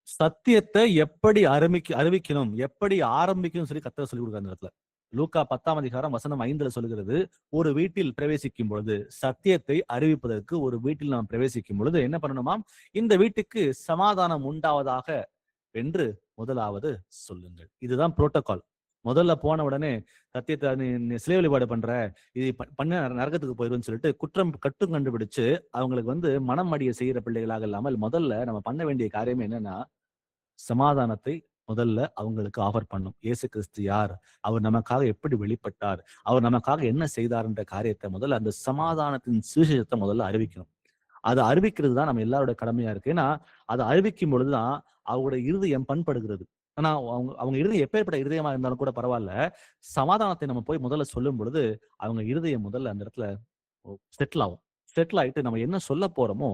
சத்தியத்தை எப்படி அறிவிக்கணும், எப்படி ஆரம்பிக்கணும் சொல்லி கர்த்தர் சொல்லி கொடுக்குற இடத்துல லூக்கா 10 வசனம் 5 சொல்லுகிறது, ஒரு வீட்டில் பிரவேசிக்கும் பொழுது சத்தியத்தை அறிவிப்பதற்கு ஒரு வீட்டில் நாம் பிரவேசிக்கும் பொழுது என்ன பண்ணணுமாம், இந்த வீட்டுக்கு சமாதானம் உண்டாவதாக என்று முதலாவது சொல்லுங்கள். இதுதான் புரோட்டோகால். முதல்ல போன உடனே சத்தியத்தை நீ சிலை வழிபாடு பண்ற, இது பண்ண நரகத்துக்கு போயிருன்னு சொல்லிட்டு கட்டும் கண்டுபிடிச்சு அவங்களுக்கு வந்து மனம் அடிய செய்யற பிள்ளைகளாக இல்லாமல் முதல்ல நம்ம பண்ண வேண்டிய காரியம் என்னன்னா, சமாதானத்தை முதல்ல அவங்களுக்கு ஆஃபர் பண்ணும். இயேசு கிறிஸ்து யார், அவர் நமக்காக எப்படி வெளிப்பட்டார், அவர் நமக்காக என்ன செய்தார்ன்ற காரியத்தை முதல்ல அந்த சமாதானத்தின் சுவிசேஷத்தை முதல்ல அறிவிக்கணும். அதை அறிவிக்கிறது தான் நம்ம எல்லாரோட கடமையா இருக்கு. ஏன்னா அதை அறிவிக்கும் பொழுதுதான் அவங்களுடைய இருதயம் பண்படுகிறது. ஆனா அவங்க இருதயம் எப்பேற்பட்ட இருதயமா இருந்தாலும் கூட பரவாயில்ல, சமாதானத்தை நம்ம போய் முதல்ல சொல்லும் பொழுது அவங்க இருதயம் முதல்ல அந்த இடத்துல செட்டில் ஆகும். செட்டில் ஆயிட்டு நம்ம என்ன சொல்ல போறோமோ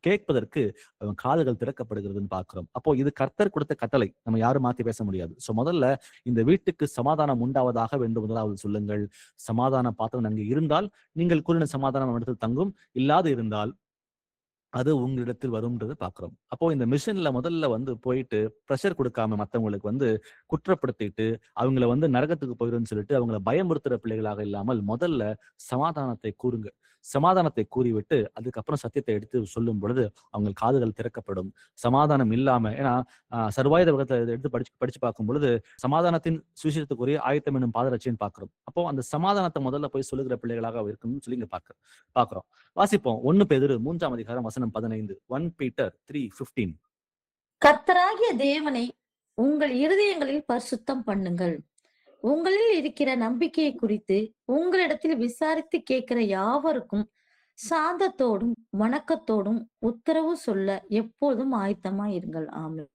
கேட்பதற்கு காதுகள் திறக்கப்படுகிறதுன்னு பாக்குறோம். அப்போ இது கர்த்தர் கொடுத்த கட்டளை, நம்ம யாரும் மாத்தி பேச முடியாது. சோ முதல்ல இந்த வீட்டுக்கு சமாதானம் உண்டாவதாக வேண்டும் முதலாவது சொல்லுங்கள். சமாதான பாத்திரம் அங்கே இருந்தால் நீங்கள் கூறின சமாதானம் இடத்தில் தங்கும், இல்லாது இருந்தால் அது உங்களிடத்தில் வரும்ன்றது பாக்குறோம். அப்போ இந்த மிஷன்ல முதல்ல வந்து போயிட்டு ப்ரெஷர் கொடுக்காம மத்தவங்களுக்கு வந்து குற்றப்படுத்திட்டு அவங்கள வந்து நரகத்துக்கு போயிடும்னு சொல்லிட்டு அவங்கள பயமுறுத்துற பிள்ளைகளாக இல்லாமல் முதல்ல சமாதானத்தை கூறுங்க. சமாதானத்தை கூறிவிட்டு அதுக்கப்புறம் சத்தியத்தை எடுத்து சொல்லும் பொழுது அவங்க காதுகள் திறக்கப்படும். சமாதானம் இல்லாம, ஏன்னா சர்வாயுத வகத்தை எடுத்து படிச்சு பார்க்கும் பொழுது சமாதானத்தின் சுவிசேஷத்துக்குரிய ஆயத்தம் என்னும் பாதரட்சின்னு பாக்குறோம். அப்போ அந்த சமாதானத்தை முதல்ல போய் சொல்லுகிற பிள்ளைகளாக இருக்கணும்னு சொல்லி இங்க பாக்குறோம். வாசிப்போம். 1 பேதுரு 3 வசனம் 15. 1 Peter 3:15. கர்த்தராகிய தேவனை உங்கள் இருதயங்களில் பரிசுத்தம் பண்ணுங்கள். உங்களில் இருக்கிற நம்பிக்கையை குறித்து உங்களிடத்தில் விசாரித்து கேட்கிற யாவருக்கும் சாந்தத்தோடும் வணக்கத்தோடும் உத்தரவு சொல்ல எப்போதும் ஆயத்தமா இருங்கள். ஆமென்.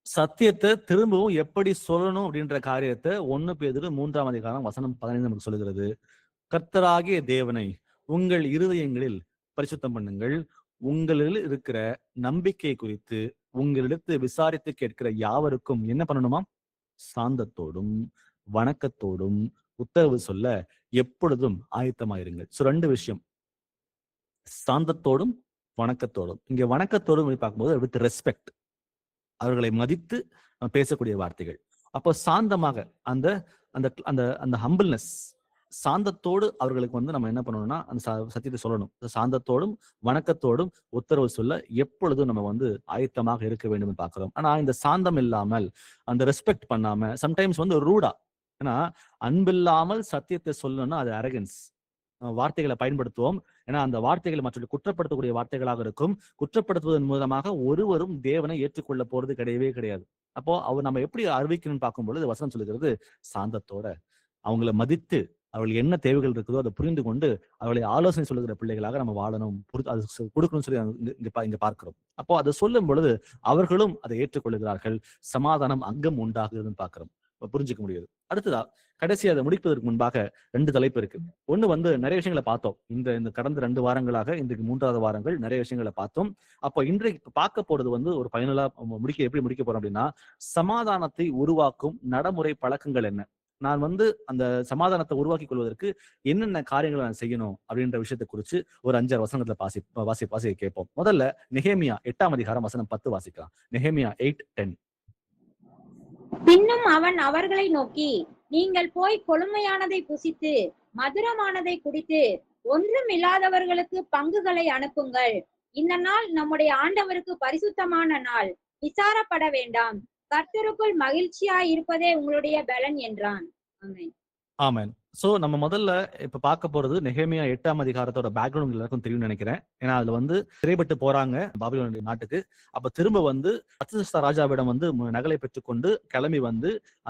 சத்தியத்தை திரும்பவும் எப்படி சொல்லணும் அப்படின்ற காரியத்தை 1 பேதுரு 3ஆம் அதிகாரம் வசனம் 15 நமக்கு சொல்லுகிறது. கர்த்தராகிய தேவனை உங்கள் இருதயங்களில் பரிசுத்தம் பண்ணுங்கள். உங்களில் இருக்கிற நம்பிக்கை குறித்து உங்களிடத்து விசாரித்து கேட்கிற யாவருக்கும் என்ன பண்ணணுமா? சாந்தத்தோடும் வணக்கத்தோடும் உத்தரவு சொல்ல எப்பொழுதும் ஆயத்தமாயிருங்கள். 2 விஷயம், சாந்தத்தோடும் வணக்கத்தோடும். இங்க வணக்கத்தோடும் பார்க்கும்போது வித் ரெஸ்பெக்ட், அவர்களை மதித்து பேசக்கூடிய வார்த்தைகள். அப்போ சாந்தமாக அந்த அந்த அந்த அந்த ஹம்பிள்னஸ், சாந்தத்தோடு அவர்களுக்கு நம்ம என்ன பண்ணணும்னா அந்த சத்தியத்தை சொல்லணும். சாந்தத்தோடும் வணக்கத்தோடும் உத்தரவு சொல்ல எப்பொழுதும் நம்ம ஆயத்தமாக இருக்க வேண்டும் பார்க்கிறோம். ஆனா இந்த சாந்தம் இல்லாமல், அந்த ரெஸ்பெக்ட் பண்ணாம, சம்டைம்ஸ் ரூடா, ஏன்னா அன்பில்லாமல் சத்தியத்தை சொல்லணும்னா அது அரகன்ஸ். வார்த்தைகளை பயன்படுத்துவோம். ஏன்னா அந்த வார்த்தைகளை மற்றவர்களை குற்றப்படுத்தக்கூடிய வார்த்தைகளாக இருக்கும். குற்றப்படுத்துவதன் மூலமாக ஒருவரும் தேவனை ஏற்றுக்கொள்ள போறது கிடையவே கிடையாது. அப்போ அவர் நம்ம எப்படி அறிவிக்கணும்னு பார்க்கும்பொழுது வசனம் சொல்லுகிறது, சாந்தத்தோட அவங்களை மதித்து அவர்கள் என்ன தேவைகள் இருக்குதோ அதை புரிந்து கொண்டு அவர்களை ஆலோசனை சொல்லுகிற பிள்ளைகளாக நம்ம வாழணும், அது கொடுக்கணும்னு சொல்லி இங்க பார்க்கிறோம். அப்போ அதை சொல்லும் பொழுது அவர்களும் அதை ஏற்றுக்கொள்ளுகிறார்கள், சமாதானம் அங்கம் உண்டாகுதுன்னு பார்க்கிறோம், புரிஞ்சுக்க முடியுது. அடுத்ததா கடைசி அதை முடிப்பதற்கு முன்பாக 2 தலைப்பு இருக்கு. ஒண்ணு நிறைய விஷயங்களை பார்த்தோம். இந்த கடந்த 2 வாரங்களாக, இன்றைக்கு 3வது வாரங்கள் நிறைய விஷயங்களை பார்த்தோம். அப்போ இன்றைக்கு பார்க்க போறது ஒரு பயனுள்ளா எப்படி முடிக்க போறோம் அப்படின்னா, சமாதானத்தை உருவாக்கும் நடைமுறை பழக்கங்கள் என்ன, நான் அந்த சமாதானத்தை உருவாக்கி கொள்வதற்கு என்னென்ன காரியங்களை நான் செய்யணும் அப்படின்ற விஷயத்தை குறித்து ஒரு 5-6 வசனத்துல வாசி கேட்போம். முதல்ல நெகேமியா 8ஆம் அதிகாரம் வசனம் 10 வாசிக்கலாம். நெகேமியா 8:10. பின்னும் அவன் அவர்களை நோக்கி, நீங்கள் போய் கொழுமையானதை புசித்து மதுரமானதை குடித்து ஒன்றும் இல்லாதவர்களுக்கு பங்குகளை அனுப்புங்கள். இந்த நாள் நம்முடைய ஆண்டவருக்கு பரிசுத்தமான நாள், விசாரப்பட வேண்டாம். கர்த்தருக்குள் மகிழ்ச்சியாய் இருப்பதே உங்களுடைய பலன் என்றான். ஆமென். ஆமென். சோ நம்ம முதல்ல இப்ப பார்க்க போறது நெகேமியா 8ஆம் அதிகாரத்தோட பேக்ரவுண்ட் எல்லாருக்கும் தெரியும்னு நினைக்கிறேன். ஏன்னா அதுல சிறைப்பட்டு போறாங்க பாபிலோன் நாட்டுக்கு. அப்ப திரும்ப அர்தசஷ்டா ராஜாவிடம் நகலை பெற்றுக்கொண்டு கிளம்பி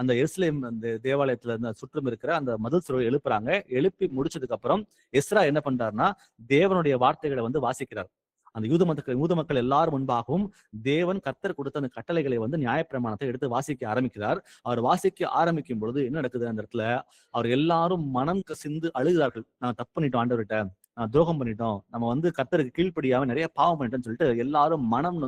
அந்த எருசலேம் அந்த தேவாலயத்துல இருந்து சுற்றும் இருக்கிற அந்த மதில் சுவரை எழுப்புறாங்க. எழுப்பி முடிச்சதுக்கு அப்புறம் எஸ்ரா என்ன பண்றாருன்னா தேவனுடைய வார்த்தைகளை வாசிக்கிறார். அந்த யூத மக்கள் எல்லாரும் முன்பாகவும் தேவன் கர்த்தர் கொடுத்த அந்த கட்டளைகளை நியாயப்பிரமாணத்தை எடுத்து வாசிக்க ஆரம்பிக்கிறார். அவர் வாசிக்க ஆரம்பிக்கும் பொழுது என்ன நடக்குது, அந்த இடத்துல அவர் எல்லாரும் மனம் கசிந்து அழுகிறார்கள். நான் தப்பு பண்ணிட்டோம், ஆண்டவர்கிட்ட நான் துரோகம் பண்ணிட்டோம், நம்ம கர்த்தருக்கு கீழ்ப்படியாம நிறைய பாவம் பண்ணிட்டோம்னு சொல்லிட்டு எல்லாரும் மனம்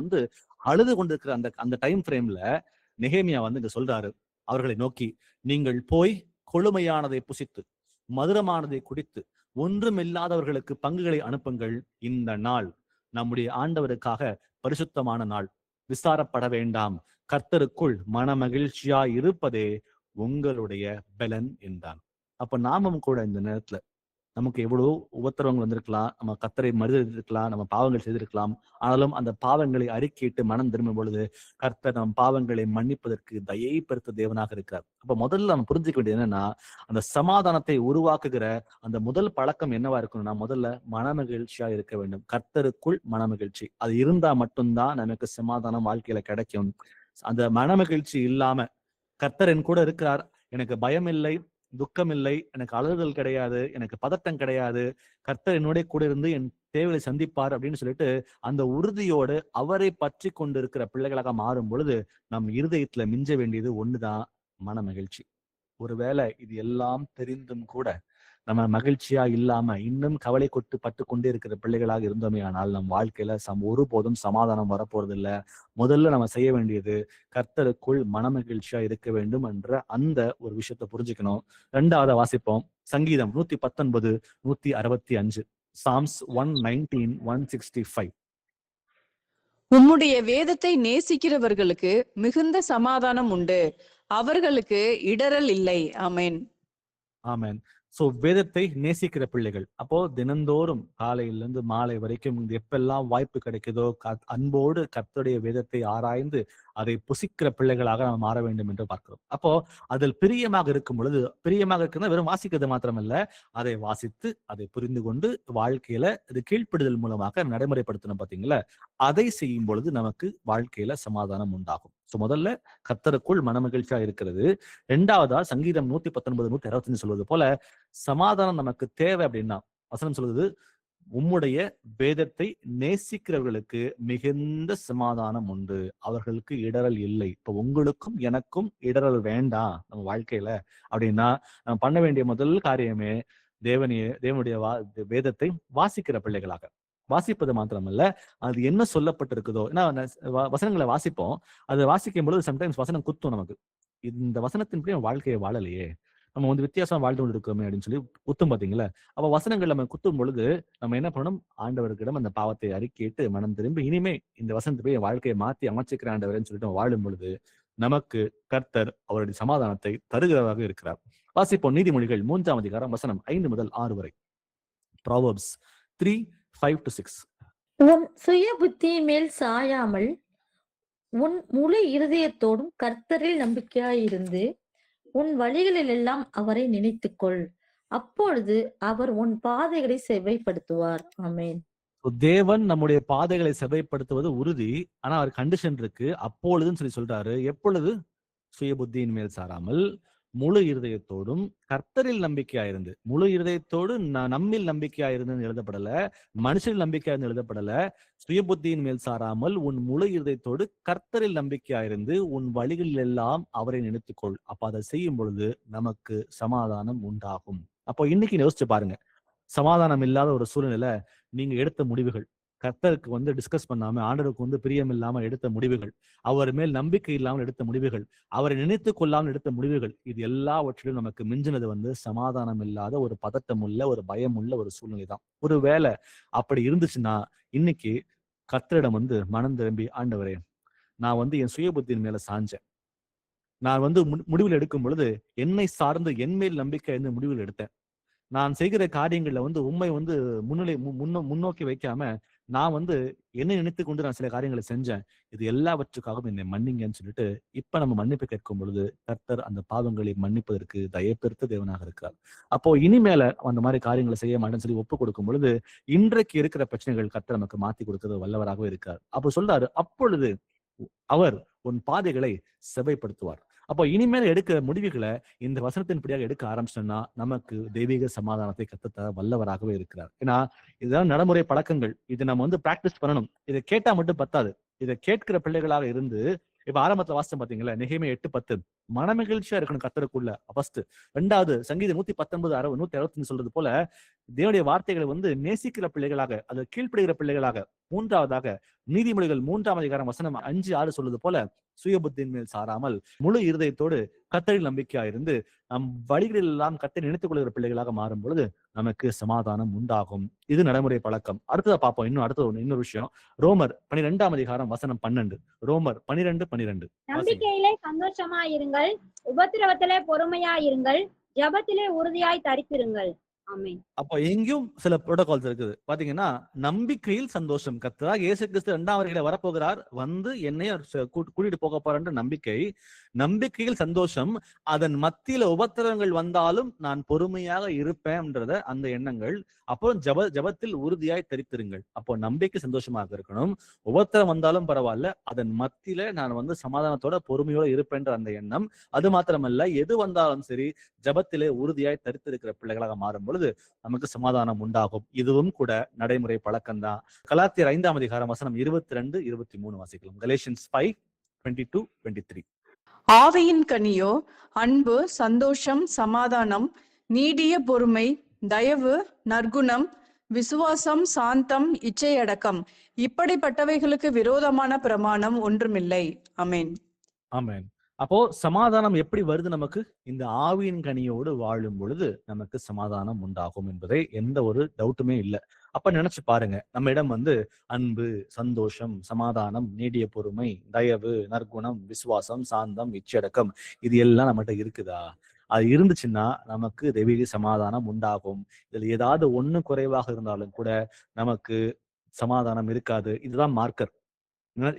அழுது கொண்டிருக்கிற அந்த அந்த டைம் ஃப்ரேம்ல நெகேமியா இங்க சொல்றாரு, அவர்களை நோக்கி, நீங்கள் போய் கொழுமையானதை புசித்து மதுரமானதை குடித்து ஒன்றுமில்லாதவர்களுக்கு பங்குகளை அனுப்புங்கள். இந்த நாள் நம்முடைய ஆண்டவருக்காக பரிசுத்தமான நாள், விசாரப்பட வேண்டாம். கர்த்தருக்குள் மன மகிழ்ச்சியா இருப்பதே உங்களுடைய பலன் என்றான். அப்ப நாமும் கூட இந்த நேரத்துல நமக்கு எவ்வளவு உபத்திரவங்கள் வந்திருக்கலாம், நம்ம கர்த்தரை மறுதலித்திருக்கலாம், நம்ம பாவங்கள் செய்திருக்கலாம். ஆனாலும் அந்த பாவங்களை அறிக்கையிட்டு மனம் திரும்பும் பொழுது கர்த்தர் நம் பாவங்களை மன்னிப்பதற்கு தயை பெருத்த தேவனாக இருக்கிறார். அப்ப முதல்ல நம்ம புரிஞ்சுக்க வேண்டியது என்னன்னா, அந்த சமாதானத்தை உருவாக்குகிற அந்த முதல் பழக்கம் என்னவா இருக்கணும்னா, முதல்ல மனமகிழ்ச்சியா இருக்க வேண்டும். கர்த்தருக்குள் மனமகிழ்ச்சி, அது இருந்தா மட்டும்தான் நமக்கு சமாதானம் வாழ்க்கையில கிடைக்கும். அந்த மனமகிழ்ச்சி இல்லாம, கர்த்தர் என் கூட இருக்கிறார், எனக்கு பயம் இல்லை, துக்கம் இல்லை, எனக்கு அழுதல் கிடையாது, எனக்கு பதட்டம் கிடையாது, கர்த்தர் என்னோட கூட இருந்து என் தேவையை சந்திப்பார் அப்படின்னு சொல்லிட்டு அந்த உறுதியோடு அவரை பற்றி கொண்டு இருக்கிற பிள்ளைகளாக மாறும் பொழுது நம் இருதயத்துல மிஞ்ச வேண்டியது ஒண்ணுதான், மன மகிழ்ச்சி. ஒருவேளை இது எல்லாம் தெரிந்தும் கூட நம்ம மகிழ்ச்சியா இல்லாம இன்னும் கவலை பட்டு கொண்டே இருக்கிற பிள்ளைகளாக இருந்தோமே ஆனால் நம் வாழ்க்கையில ஒருபோதும் சமாதானம் வரப்போறது இல்லை. முதல்ல நம்ம செய்ய வேண்டியது கர்த்தருக்குள் மனமகிழ்ச்சியா இருக்க வேண்டும் என்ற அந்த ஒரு விஷயத்தை புரிஞ்சுக்கணும். 2வது வாசிப்போம். சங்கீதம் 119 165. சாம்ஸ் 119 165. உம்முடைய வேதத்தை நேசிக்கிறவர்களுக்கு மிகுந்த சமாதானம் உண்டு, அவர்களுக்கு இடரல் இல்லை. ஆமென். ஆமென். சோ வேதத்தை நேசிக்கிற பிள்ளைகள், அப்போ தினந்தோறும் காலையிலிருந்து மாலை வரைக்கும் எப்பெல்லாம் வாய்ப்பு கிடைக்குதோ அன்போடு கர்த்தருடைய வேதத்தை ஆராய்ந்து அதை புசிக்கிற பிள்ளைகளாக நாம் மாற வேண்டும் என்று பார்க்கிறோம். அப்போ அதில் பிரியமாக இருக்கும் பொழுது, பிரியமாக இருக்கிறது வெறும் வாசிக்கிறது மாத்திரமல்ல, அதை வாசித்து அதை புரிந்து கொண்டு வாழ்க்கையில அது கீழ்ப்படுதல் மூலமாக நடைமுறைப்படுத்தணும். பாத்தீங்களா, அதை செய்யும் பொழுது நமக்கு வாழ்க்கையில சமாதானம் உண்டாகும். சோ முதல்ல கர்த்தருக்குள் மனமகிழ்ச்சியா இருக்கிறது. 2வதா சங்கீதம் 119 165 சொல்வது போல சமாதானம் நமக்கு தேவை அப்படின்னா வசனம் சொல்லுது, உம்முடைய வேதத்தை நேசிக்கிறவர்களுக்கு மிகுந்த சமாதானம் உண்டு, அவர்களுக்கு இடரல் இல்லை. இப்ப உங்களுக்கும் எனக்கும் இடரல் வேண்டாம் நம்ம வாழ்க்கையில அப்படின்னா, நம்ம பண்ண வேண்டிய முதல் காரியமே தேவனுடைய வேதத்தை வாசிக்கிற பிள்ளைகளாக வாசிப்பது மாத்திரமல்ல, அது என்ன சொல்லப்பட்டிருக்குதோ. ஏன்னா வசனங்களை வாசிப்போம், அதை வாசிக்கும் பொழுது சம்டைம்ஸ் வசனம் குத்தும் நமக்கு. இந்த வசனத்தின்படி நம்ம வாழ்க்கையை வாழலையே, நம்ம வந்து வித்தியாசம் வாழ்ந்து கொண்டு இருக்கோமே அப்படின்னு சொல்லி குத்தும் பாத்தீங்களா. அப்ப வசனங்கள் நம்ம குத்தும் பொழுது நம்ம என்ன பண்ணணும், ஆண்டவர்களிடம் அந்த பாவத்தை அறிக்கையிட்டு மனம் திரும்பி இனிமே இந்த வசனத்தை போய் என் வாழ்க்கையை மாத்தி அமைச்சுக்கிற ஆண்டவர்ன்னு சொல்லிட்டு நம்ம வாழும் பொழுது நமக்கு கர்த்தர் அவருடைய சமாதானத்தை தருகிறவராக இருக்கிறார். வாசிப்போம் நீதிமொழிகள் 3ஆம் அதிகாரம் வசனம் 5 முதல் 6 வரை. Proverbs 3:5-6. உன் சுய புத்தியின் மேல் சாயாமல் உன் முழு இருதயத்தோடும் கர்த்தரில் நம்பிக்கையாயிருந்து உன் வழிகளில் எல்லாம் அவரை நினைத்துக்கொள், அப்பொழுது அவர் உன் பாதைகளை செவ்வைப்படுத்துவார். ஆமென். தேவன் நம்முடைய பாதைகளை செவ்வைப்படுத்துவது உறுதி. ஆனா அவர் கண்டிஷன் இருக்கு, அப்பொழுதுன்னு சொல்றாரு. எப்பொழுது? சுய புத்தியின் மேல் சாராமல் முழு இருதயத்தோடும் கர்த்தரில் நம்பிக்கையாயிருந்து. முழு இருதயத்தோடு நம்மில் நம்பிக்கையாயிருந்து எழுதப்படல, மனுஷரில் நம்பிக்கையாயிருந்து எழுதப்படல. சுய புத்தியின் மேல் சாராமல் உன் முழு இருதயத்தோடு கர்த்தரில் நம்பிக்கையாயிருந்து உன் வழிகளில் எல்லாம் அவரை நினைத்துக்கொள். அப்ப அதை செய்யும் பொழுது நமக்கு சமாதானம் உண்டாகும். அப்போ இன்னைக்கு யோசிச்சு பாருங்க, சமாதானம் இல்லாத ஒரு சூழ்நிலை, நீங்க எடுத்த முடிவுகள், கர்த்தருக்கு வந்து டிஸ்கஸ் பண்ணாம, ஆண்டவருக்கு வந்து பிரியம் இல்லாம எடுத்த முடிவுகள், அவர் மேல் நம்பிக்கை இல்லாமல் எடுத்த முடிவுகள், அவரை நினைத்து கொள்ளாமல் எடுத்த முடிவுகள், இது எல்லாவற்றிலும் நமக்கு மிஞ்சினது வந்து சமாதானம் இல்லாத ஒரு பதட்டம் உள்ள ஒரு பயம் உள்ள ஒரு சூழ்நிலை தான். ஒரு வேளை அப்படி இருந்துச்சுன்னா இன்னைக்கு கர்த்தரிடம் வந்து மனம் திரும்பி, ஆண்டவரே நான் வந்து என் சுய புத்தியின் மேல சாஞ்சேன், நான் வந்து முடிவுகள் எடுக்கும் பொழுது என்னை சார்ந்து என் மேல் நம்பிக்கை இருந்து முடிவுகள் எடுத்தேன், நான் செய்கிற காரியங்கள்ல வந்து உண்மை வந்து முன்னோக்கி வைக்காம நான் வந்து என்ன நினைத்து கொண்டு நான் சில காரியங்களை செஞ்சேன், இது எல்லாவற்றுக்காகவும் என்னை மன்னிங்கன்னு சொல்லிட்டு இப்ப நம்ம மன்னிப்பு கேட்கும் பொழுது கர்த்தர் அந்த பாவங்களை மன்னிப்பதற்கு தயப்பெருத்த தேவனாக இருக்கார். அப்போ இனிமேல அந்த மாதிரி காரியங்களை செய்ய மாட்டேன்னு சொல்லி ஒப்பு கொடுக்கும் பொழுது இன்றைக்கு இருக்கிற பிரச்சனைகள் கர்த்தர் நமக்கு மாத்தி கொடுக்கிறது வல்லவராகவே இருக்கார். அப்போ சொல்றாரு, அப்பொழுது அவர் உன் பாதைகளை செவைப்படுத்துவார். அப்போ இனிமேல் எடுக்கிற முடிவுகளை இந்த வசனத்தின்படியாக எடுக்க ஆரம்பிச்சோம்னா நமக்கு தெய்வீக சமாதானத்தை கத்தத்த வல்லவராகவே இருக்கிறார். ஏன்னா இதுதான் நடைமுறை பழக்கங்கள், இது நம்ம வந்து பிராக்டிஸ் பண்ணணும். இதை கேட்டா மட்டும் பத்தாது, இதை கேட்கிற பிள்ளைகளாக இருந்து, இப்ப ஆரம்பத்துல வாசம் பாத்தீங்களா, நெகேமியா 8:10 மனமகிழ்ச்சியா இருக்கணும் கர்த்தருக்குள்ள ஃபர்ஸ்ட். 2வது சங்கீதம் 119 165 சொல்றது போல தேவனுடைய வார்த்தைகளை வந்து நேசிக்கிற பிள்ளைகளாக, அது கீழ்ப்படுகிற பிள்ளைகளாக. 3வதாக நீதிமொழிகள் 3ஆம் அதிகாரம் வசனம் 5-6 சொல்றது போல சுய புத்தியின் மேல் சாராமல் முழு இருதயத்தோடு கர்த்தரில் நம்பிக்கையா இருந்து நம் வழிகளில் எல்லாம் கர்த்தரை நினைத்துக் கொள்கிற பிள்ளைகளாக மாறும் பொழுது நமக்கு சமாதானம் உண்டாகும். இது நடைமுறை பழக்கம். அடுத்ததா பார்ப்போம், இன்னொரு விஷயம். ரோமர் 12ஆம் அதிகாரம் வசனம் 12. ரோமர் 12:12. நம்பிக்கையிலே சந்தோஷமாயிருங்கள், உபத்திரவத்திலே பொறுமையாயிருங்கள், ஜெபத்திலே உறுதியாய் தரித்திருங்கள். ஆமென். அப்போ எங்கேயும் சில புரோட்டோகால்ஸ் இருக்குது. பாத்தீங்கன்னா நம்பிக்கையில் சந்தோஷம், கர்த்தராகிய இயேசு கிறிஸ்து 2ஆம் வருகையில வரப்போகிறார், வந்து என்னை கூட்டிட்டு போக போறான்ற நம்பிக்கை, நம்பிக்கையில் சந்தோஷம். அதன் மத்தியில உபத்திரவங்கள் வந்தாலும் நான் பொறுமையாக இருப்பேன்ன்றத அந்த எண்ணங்கள். அப்போ ஜபத்தில் உறுதியாய் தரித்திருங்கள். அப்போ நம்பிக்கை சந்தோஷமாக இருக்கணும், உபத்திரம் வந்தாலும் பரவாயில்ல, அதன் மத்தியில நான் வந்து சமாதானத்தோட பொறுமையோட இருப்பேன்ற அந்த எண்ணம். அது மாத்திரமல்ல, எது வந்தாலும் சரி ஜபத்திலே உறுதியாய் தரித்திருக்கிற பிள்ளைகளாக மாறும் பொழுது நமக்கு சமாதானம் உண்டாகும். இதுவும் கூட நடைமுறை பழக்கம்தான். கலாத்தியர் 5ஆம் அதிகாரம் வசனம் 22-23 வாசிக்கலாம். கலேஷியன்ஸ் 5:22-23. ஆவியின் கனியோ அன்பு, சந்தோஷம், சமாதானம், நீடிய பொறுமை, தயவு, நற்குணம், விசுவாசம், சாந்தம், இச்சையடக்கம், இப்படிப்பட்டவைகளுக்கு விரோதமான பிரமாணம் ஒன்றுமில்லை. ஆமென். ஆமென். அப்போ சமாதானம் எப்படி வருது நமக்கு? இந்த ஆவியின் கனியோடு வாழும் பொழுது நமக்கு சமாதானம் உண்டாகும் என்பதை எந்த ஒரு டவுட்டுமே இல்லை. அப்ப நினைச்சு பாருங்க, நம்ம இடம் வந்து அன்பு, சந்தோஷம், சமாதானம், நீடிய பொறுமை, தயவு, நற்குணம், விசுவாசம், சாந்தம், இச்சடக்கம், இது எல்லாம் நம்மகிட்ட இருக்குதா? அது இருந்துச்சுன்னா நமக்கு தெய்வீக சமாதானம் உண்டாகும். இதுல ஏதாவது ஒண்ணு குறைவாக இருந்தாலும் கூட நமக்கு சமாதானம் இருக்காது. இதுதான் மார்க்கர்.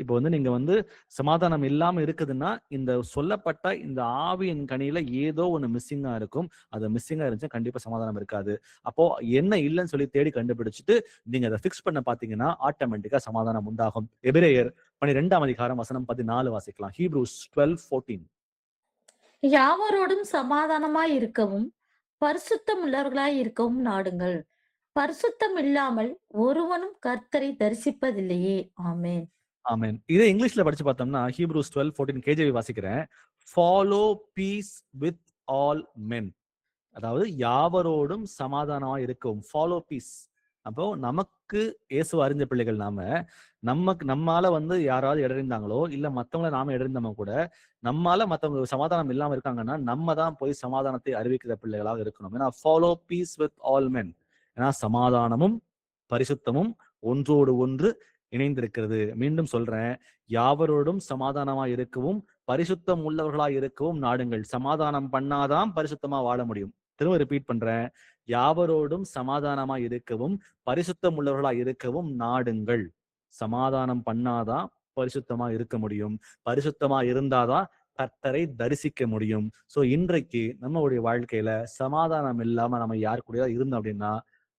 இப்ப வந்து நீங்க வந்து சமாதானம் இல்லாம இருக்குதுன்னா இந்த சொல்லப்பட்ட இந்த ஆவியின் கனியில ஏதோ ஒண்ணு மிஸ்ஸிங்கா இருக்கும். அது மிஸ்ஸிங்கா இருந்துச்சுன்னா கண்டிப்பா சமாதானம் இருக்காது. அப்போ என்ன இல்லைன்னு சொல்லி தேடி கண்டுபிடிச்சிட்டு நீங்க அதை பிக்ஸ் பண்ண பாத்தீங்கன்னா ஆட்டோமேட்டிக்கா சமாதானம் உண்டாகும். எபிரேயர் 12ஆம் அதிகாரம் வசனம் 14 வாசிக்கலாம். ஹீப்ரூஸ் 12:14. யாவரோடும் சமாதானமாய் இருக்கவும் பரிசுத்தம் உள்ளவர்களாய் இருக்கவும் நாடுங்கள், பரிசுத்தம் இல்லாமல் ஒருவனும் கர்த்தரை தரிசிப்பதில்லையே. ஆமென். ஆமென். இதே இங்கிலீஷ்ல படிச்சு பார்த்தோம்னா ஹீப்ரூஸ் 12:14 கேஜேவி வாசிக்கிறேன். Follow peace with all men. அதாவது யாவரோடும் சமாதானமா இருக்கவும். Follow peace. அப்போ நமக்கு இயேசுவை அறிஞ்ச பிள்ளைகள் நம்மால யாராவது இடறிந்தாங்களோ இல்ல மத்தவங்கள நாம இடறிந்தோமோ கூட நம்மால மத்தவங்க சமாதானம் இல்லாம இருக்காங்கன்னா நம்ம தான் போய் சமாதானத்தை அறிவிக்கிற பிள்ளைகளாக இருக்கணும். ஏன்னா follow peace with all men. ஏன்னா சமாதானமும் பரிசுத்தமும் ஒன்றோடு ஒன்று இணைந்திருக்கிறது. மீண்டும் சொல்றேன், யாவரோடும் சமாதானமா இருக்கவும் பரிசுத்தம் உள்ளவர்களா இருக்கவும் நாடுங்கள். சமாதானம் பண்ணாதான் பரிசுத்தமா வாழ முடியும். திரும்ப ரிப்பீட் பண்றேன், யாவரோடும் சமாதானமா இருக்கவும் பரிசுத்தம் உள்ளவர்களா இருக்கவும் நாடுங்கள். சமாதானம் பண்ணாதான் பரிசுத்தமா இருக்க முடியும். பரிசுத்தமா இருந்தாதான் கர்த்தரை தரிசிக்க முடியும். சோ இன்றைக்கு நம்மளுடைய வாழ்க்கையில சமாதானம் இல்லாம நம்ம யார் கூட இருந்தோம் அப்படின்னா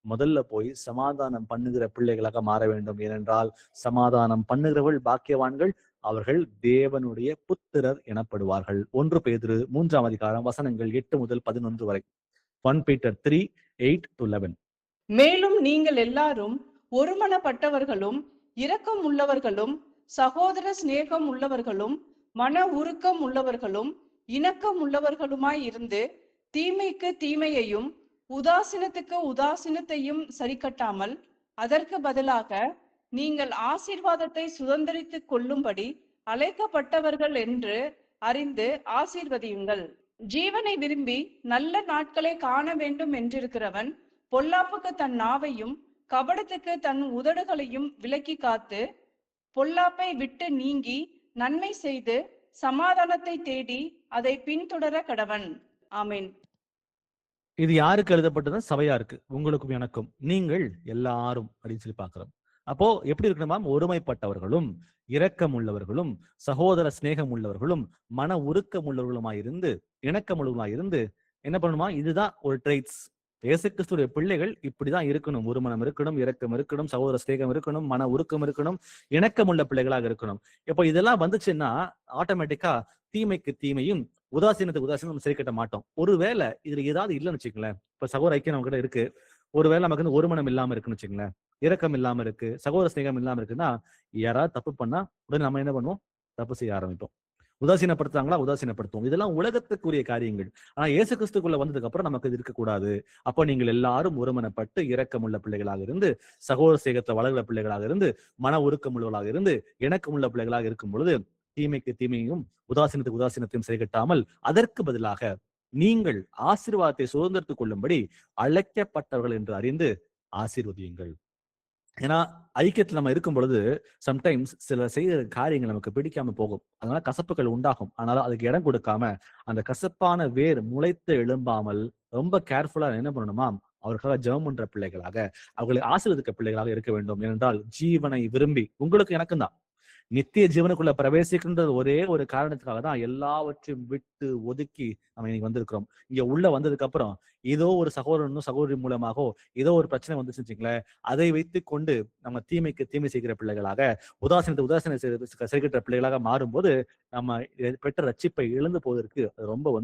முதல்ல போய் சமாதானம் பண்ணுகிற பிள்ளைகளாக மாற வேண்டும். ஏனென்றால் சமாதானம் பண்ணுகிறவர்கள் பாக்கியவான்கள், அவர்கள் தேவனுடைய புத்திரர் எனப்படுவார்கள். 1 பேதுரு 3ஆம் அதிகாரம் வசனங்கள் 8 முதல் 11 வரை. 1 Peter 3:8-11. மேலும் நீங்கள் எல்லாரும் ஒருமனப்பட்டவர்களும் இரக்கம் உள்ளவர்களும் சகோதர சிநேகம் உள்ளவர்களும் மன உருக்கம் உள்ளவர்களும் இணக்கம் உள்ளவர்களுமாய் இருந்து தீமைக்கு தீமையையும் உதாசீனத்துக்கு உதாசீனத்தையும் சரிக்கட்டாமல் அதற்கு பதிலாக நீங்கள் ஆசீர்வாதத்தை சுதந்திரித்துக் கொள்ளும்படி அழைக்கப்பட்டவர்கள் என்று அறிந்து ஆசீர்வதியுங்கள். ஜீவனை விரும்பி நல்ல நாட்களை காண வேண்டும் என்றிருக்கிறவன் பொல்லாப்புக்கு தன் நாவையும் கபடத்துக்கு தன் உதடுகளையும் விலக்கி காத்து பொல்லாப்பை விட்டு நீங்கி நன்மை செய்து சமாதானத்தை தேடி அதை பின்தொடர கடவன். ஆமென். இது யாருக்கு எழுதப்பட்டது? சபையாருக்கு, உங்களுக்கும் எனக்கும். நீங்கள் எல்லாரும் அப்படின்னு சொல்லி பாக்குறோம். அப்போ எப்படி இருக்கணுமா? ஒருமைப்பட்டவர்களும் இரக்கம் உள்ளவர்களும் சகோதர சிநேகம் உள்ளவர்களும் மன உருக்கம் உள்ளவர்களுமாய் இருந்து இணக்கம் உள்ளவர்களாய் இருந்து என்ன பண்ணணுமா? இதுதான் ஒரு ட்ரைட்ஸ். இயேசு கிறிஸ்துடைய பிள்ளைகள் இப்படிதான் இருக்கணும். ஒரு மனம் இருக்கணும், இரக்கம் இருக்கணும், சகோதர சிநேகம் இருக்கணும், மன உருக்கம் இருக்கணும், இணக்கம் உள்ள பிள்ளைகளாக இருக்கணும். இப்போ இதெல்லாம் வந்துச்சுன்னா ஆட்டோமேட்டிக்கா தீமைக்கு தீமையும் உதாசீனத்துக்கு உதாசீனம் சரி கட்ட மாட்டோம். ஒருவேளை இதுல ஏதாவது இல்லைன்னு வச்சுக்கங்களேன். இப்ப சகோதர ஐக்கியம் நம்ம கிட்ட இருக்கு, ஒருவேளை நமக்கு ஒரு மனம் இல்லாம இருக்குன்னு வச்சுக்கங்களேன், இரக்கம் இல்லாம இருக்கு, சகோதர சிநேகம் இல்லாம இருக்குன்னா யாராவது தப்பு பண்ணா உடனே நம்ம என்ன பண்ணுவோம்? தப்பு செய்ய ஆரம்பிப்போம். உதாசீனப்படுத்துறாங்களா? உதாசீனப்படுத்துவோம். இதெல்லாம் உலகத்துக்குரிய காரியங்கள். ஆனா இயேசு கிறிஸ்துக்குள்ள வந்ததுக்கு அப்புறம் நமக்கு இது இருக்கக்கூடாது. அப்போ நீங்கள் எல்லாரும் ஒருமனப்பட்டு இரக்கமுள்ள பிள்ளைகளாக இருந்து சகோதர சிநேகத்தை வளர்கிற பிள்ளைகளாக இருந்து மன உருக்கம் உள்ளவர்களாக இருந்து இணக்கமுள்ள பிள்ளைகளாக இருக்கும் பொழுது தீமைக்கு தீமையும் உதாசீனத்துக்கு உதாசீனத்தையும் சரிகட்டாமல் அதற்கு பதிலாக நீங்கள் ஆசீர்வாதத்தை சுதந்திரத்துக் கொள்ளும்படி அழைக்கப்பட்டவர்கள் என்று அறிந்து ஆசீர்வதியுங்கள். ஏன்னா ஐக்கியத்துல நம்ம இருக்கும் பொழுது சம்டைம்ஸ் சில செய்கிற காரியங்கள் நமக்கு பிடிக்காம போகும். அதனால கசப்புகள் உண்டாகும். ஆனாலும் அதுக்கு இடம் கொடுக்காம அந்த கசப்பான வேர் முளைத்து எழும்பாமல் ரொம்ப கேர்ஃபுல்லா என்ன பண்ணணுமா? அவருக்காக ஜெபம் பண்ற பிள்ளைகளாக, அவர்களை ஆசீர்வதிக்க பிள்ளைகளாக இருக்க வேண்டும். ஏனென்றால் ஜீவனை விரும்பி உங்களுக்கு எனக்கும் தான் நித்திய ஜீவனுக்குள்ள பிரவேசிக்கின்றது ஒரே ஒரு காரணத்துக்காக தான் எல்லாவற்றையும் விட்டு ஒதுக்கி நம்ம இன்னைக்கு வந்திருக்கிறோம். இங்க உள்ள வந்ததுக்கு அப்புறம் ஏதோ ஒரு சகோதரனும் சகோதரி மூலமாக ஏதோ ஒரு பிரச்சனை வந்துச்சு வச்சுங்களேன், அதை வைத்து கொண்டு நம்ம தீமைக்கு தீமை செய்கிற பிள்ளைகளாக உதாசீன செய்கிற பிள்ளைகளாக மாறும்போது நம்ம பெற்ற ரட்சிப்பை இழந்து போவதற்கு ரொம்ப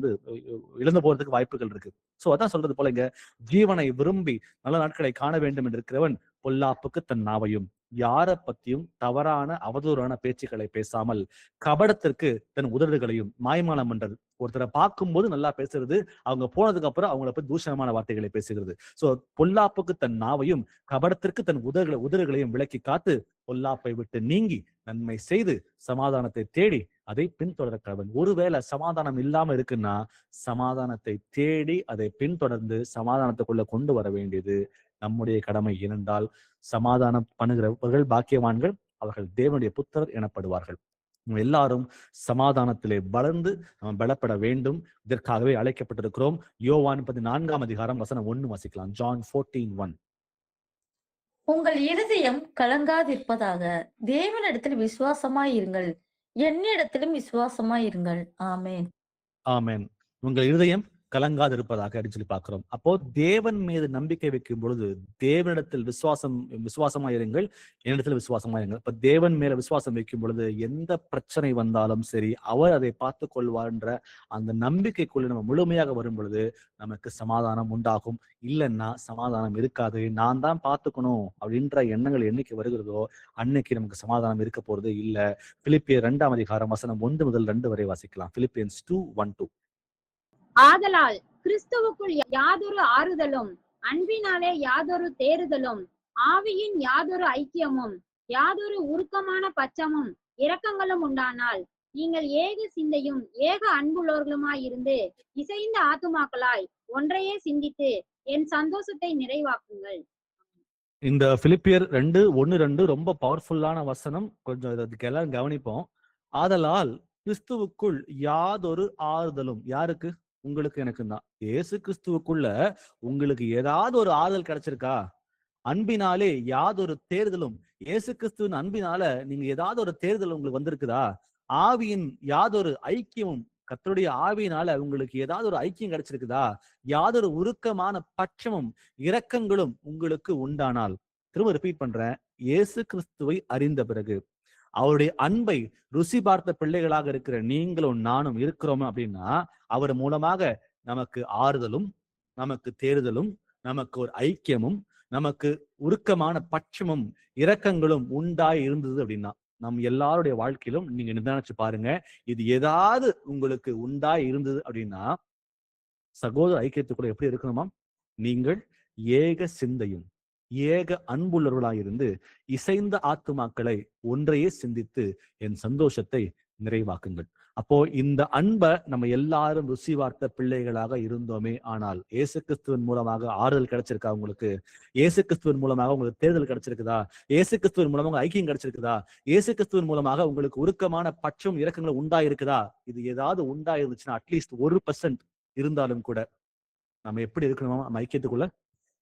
இழந்து போறதுக்கு வாய்ப்புகள் இருக்கு. சோ அதான் சொல்றது போல இங்க ஜீவனை விரும்பி நல்ல நாட்களை காண வேண்டும் என்று இருக்கிறவன் பொல்லாப்புக்கு தன் நாவையும் யாரை பத்தியும் தவறான அவதூறான பேச்சுக்களை பேசாமல் கபடத்திற்கு தன் உதடுகளையும் மாய்மாலம் பண்றது. ஒருத்தரை பார்க்கும்போது நல்லா பேசுறது, அவங்க போனதுக்கு அப்புறம் அவங்கள பத்தி தூஷணமான வார்த்தைகளை பேசுகிறது. சோ பொல்லாப்புக்கு தன் நாவையும் கபடத்திற்கு தன் உதடுகளையும் விலக்கி காத்து பொல்லாப்பை விட்டு நீங்கி நன்மை செய்து சமாதானத்தை தேடி அதை பின்தொடர கடவன். ஒருவேளை சமாதானம் இல்லாம இருக்குன்னா சமாதானத்தை தேடி அதை பின்தொடர்ந்து சமாதானத்துக்குள்ள கொண்டு வர வேண்டியது நம்முடைய கடமை. ஏனென்றால் சமாதானம் பண்ணுகிறவர்கள் பாக்கியவான்கள், அவர்கள் தேவனுடைய புத்திரர் எனப்படுவார்கள். எல்லாரும் சமாதானத்திலே வளர்ந்து நம்ம பலப்பட வேண்டும். இதற்காகவே அழைக்கப்பட்டிருக்கிறோம். யோவான் 14ஆம் அதிகாரம் வசனம் 1 வாசிக்கலாம். John 14:1. உங்கள் இருதயம் கலங்காதிருப்பதாக. தேவனிடத்தில் விசுவாசமாயிருங்கள், என்னிடத்திலும் விசுவாசமாயிருங்கள். ஆமென். ஆமென். உங்கள் இருதயம் கலங்காது இருப்பதாக அப்படின்னு சொல்லி பார்க்கிறோம். அப்போ தேவன் மீது நம்பிக்கை வைக்கும் பொழுது தேவனிடத்தில் விசுவாசமா இருங்கள், என்னிடத்தில் விசுவாசமா இருங்கள். இப்ப தேவன் மேல விசுவாசம் வைக்கும் பொழுது எந்த பிரச்சனை வந்தாலும் சரி, அவர் அதை பார்த்து கொள்வார்ன்ற அந்த நம்பிக்கைக்குள்ள நம்ம முழுமையாக வரும் பொழுது நமக்கு சமாதானம் உண்டாகும். இல்லைன்னா சமாதானம் இருக்காது. நான் தான் பார்த்துக்கணும் அப்படின்ற எண்ணங்கள் என்னைக்கு வருகிறதோ அன்னைக்கு நமக்கு சமாதானம் இருக்க போறது இல்ல. பிலிப்பியர் 2ஆம் அதிகாரம் வசனம் 1 முதல் 2 வரை வாசிக்கலாம். பிலிப்பியன்ஸ் 2:1-2. ஆதலால் கிறிஸ்துவுக்குள் யாதொரு ஆறுதலும், அன்பினாலே யாதொரு தேறுதலும், ஆவியின் யாதொரு ஐக்கியமும், யாதொரு உருக்கமான பட்சமும் இரக்கங்களும் உண்டானால், நீங்கள் ஏக சிந்தையும் ஏக அன்புள்ளவர்களுமாயிருந்து இசைந்த ஆத்துமாக்களாய் ஒன்றையே சிந்தித்து என் சந்தோஷத்தை நிறைவாக்குங்கள். இந்த பிலிப்பியர் 2:1-2 ரொம்ப பவர்ஃபுல்லான வசனம். கொஞ்சம் இதுக்கு எல்லாம் கவனிப்போம். ஆதலால் கிறிஸ்துவுக்குள் யாதொரு ஆறுதலும், யாருக்கு? உங்களுக்கு எனக்கு தான். இயேசு கிறிஸ்துவுக்குள்ள உங்களுக்கு ஏதாவது ஒரு ஆறுதல் கிடைச்சிருக்கா? அன்பினாலே யாதொரு தேர்தலும், இயேசு கிறிஸ்துவின் அன்பினால நீங்க ஏதாவது ஒரு தேர்தல் உங்களுக்கு வந்திருக்குதா? ஆவியின் யாதொரு ஐக்கியமும், கர்த்தருடைய ஆவியினால உங்களுக்கு ஏதாவது ஒரு ஐக்கியம் கிடைச்சிருக்குதா? யாதொரு உருக்கமான பட்சமும் இரக்கங்களும் உங்களுக்கு உண்டானால், திரும்ப ரிப்பீட் பண்றேன், இயேசு கிறிஸ்துவை அறிந்த பிறகு அவருடைய அன்பை ருசி பார்த்த பிள்ளைகளாக இருக்கிற நீங்களும் நானும் இருக்கிறோம் அப்படின்னா, அவர் மூலமாக நமக்கு ஆறுதலும், நமக்கு தேறுதலும், நமக்கு ஒரு ஐக்கியமும், நமக்கு உருக்கமான பட்சமும் இரக்கங்களும் உண்டாய் இருந்தது அப்படின்னா, நம் எல்லாருடைய வாழ்க்கையிலும் நீங்க நிதானிச்சு பாருங்க. இது ஏதாவது உங்களுக்கு உண்டாய் இருந்தது அப்படின்னா, சகோதர ஐக்கியத்துக்குள்ள எப்படி இருக்கணுமா? நீங்கள் ஏக சிந்தையும் ஏக அன்புள்ளவர்களாயிருந்து இசைந்த ஆத்துமாக்களை ஒன்றையே சிந்தித்து என் சந்தோஷத்தை நிறைவாக்குங்கள். அப்போ இந்த அன்பை நம்ம எல்லாரும் ருசி பார்த்த பிள்ளைகளாக இருந்தோமே ஆனால், இயேசு கிறிஸ்துவின் மூலமாக ஆறுதல் கிடைச்சிருக்கா உங்களுக்கு? இயேசு கிறிஸ்துவின் மூலமாக உங்களுக்கு தேர்தல் கிடைச்சிருக்குதா? இயேசு கிறிஸ்துவின் மூலமாக ஐக்கியம் கிடைச்சிருக்குதா? இயேசு கிறிஸ்துவின் மூலமாக உங்களுக்கு உருக்கமான பட்சம் இரக்கங்களும் உண்டாயிருக்குதா? இது ஏதாவது உண்டாயிருந்துச்சுன்னா அட்லீஸ்ட் 1% இருந்தாலும் கூட நம்ம எப்படி இருக்கணுமா நம்ம ஐக்கியத்துக்குள்ள?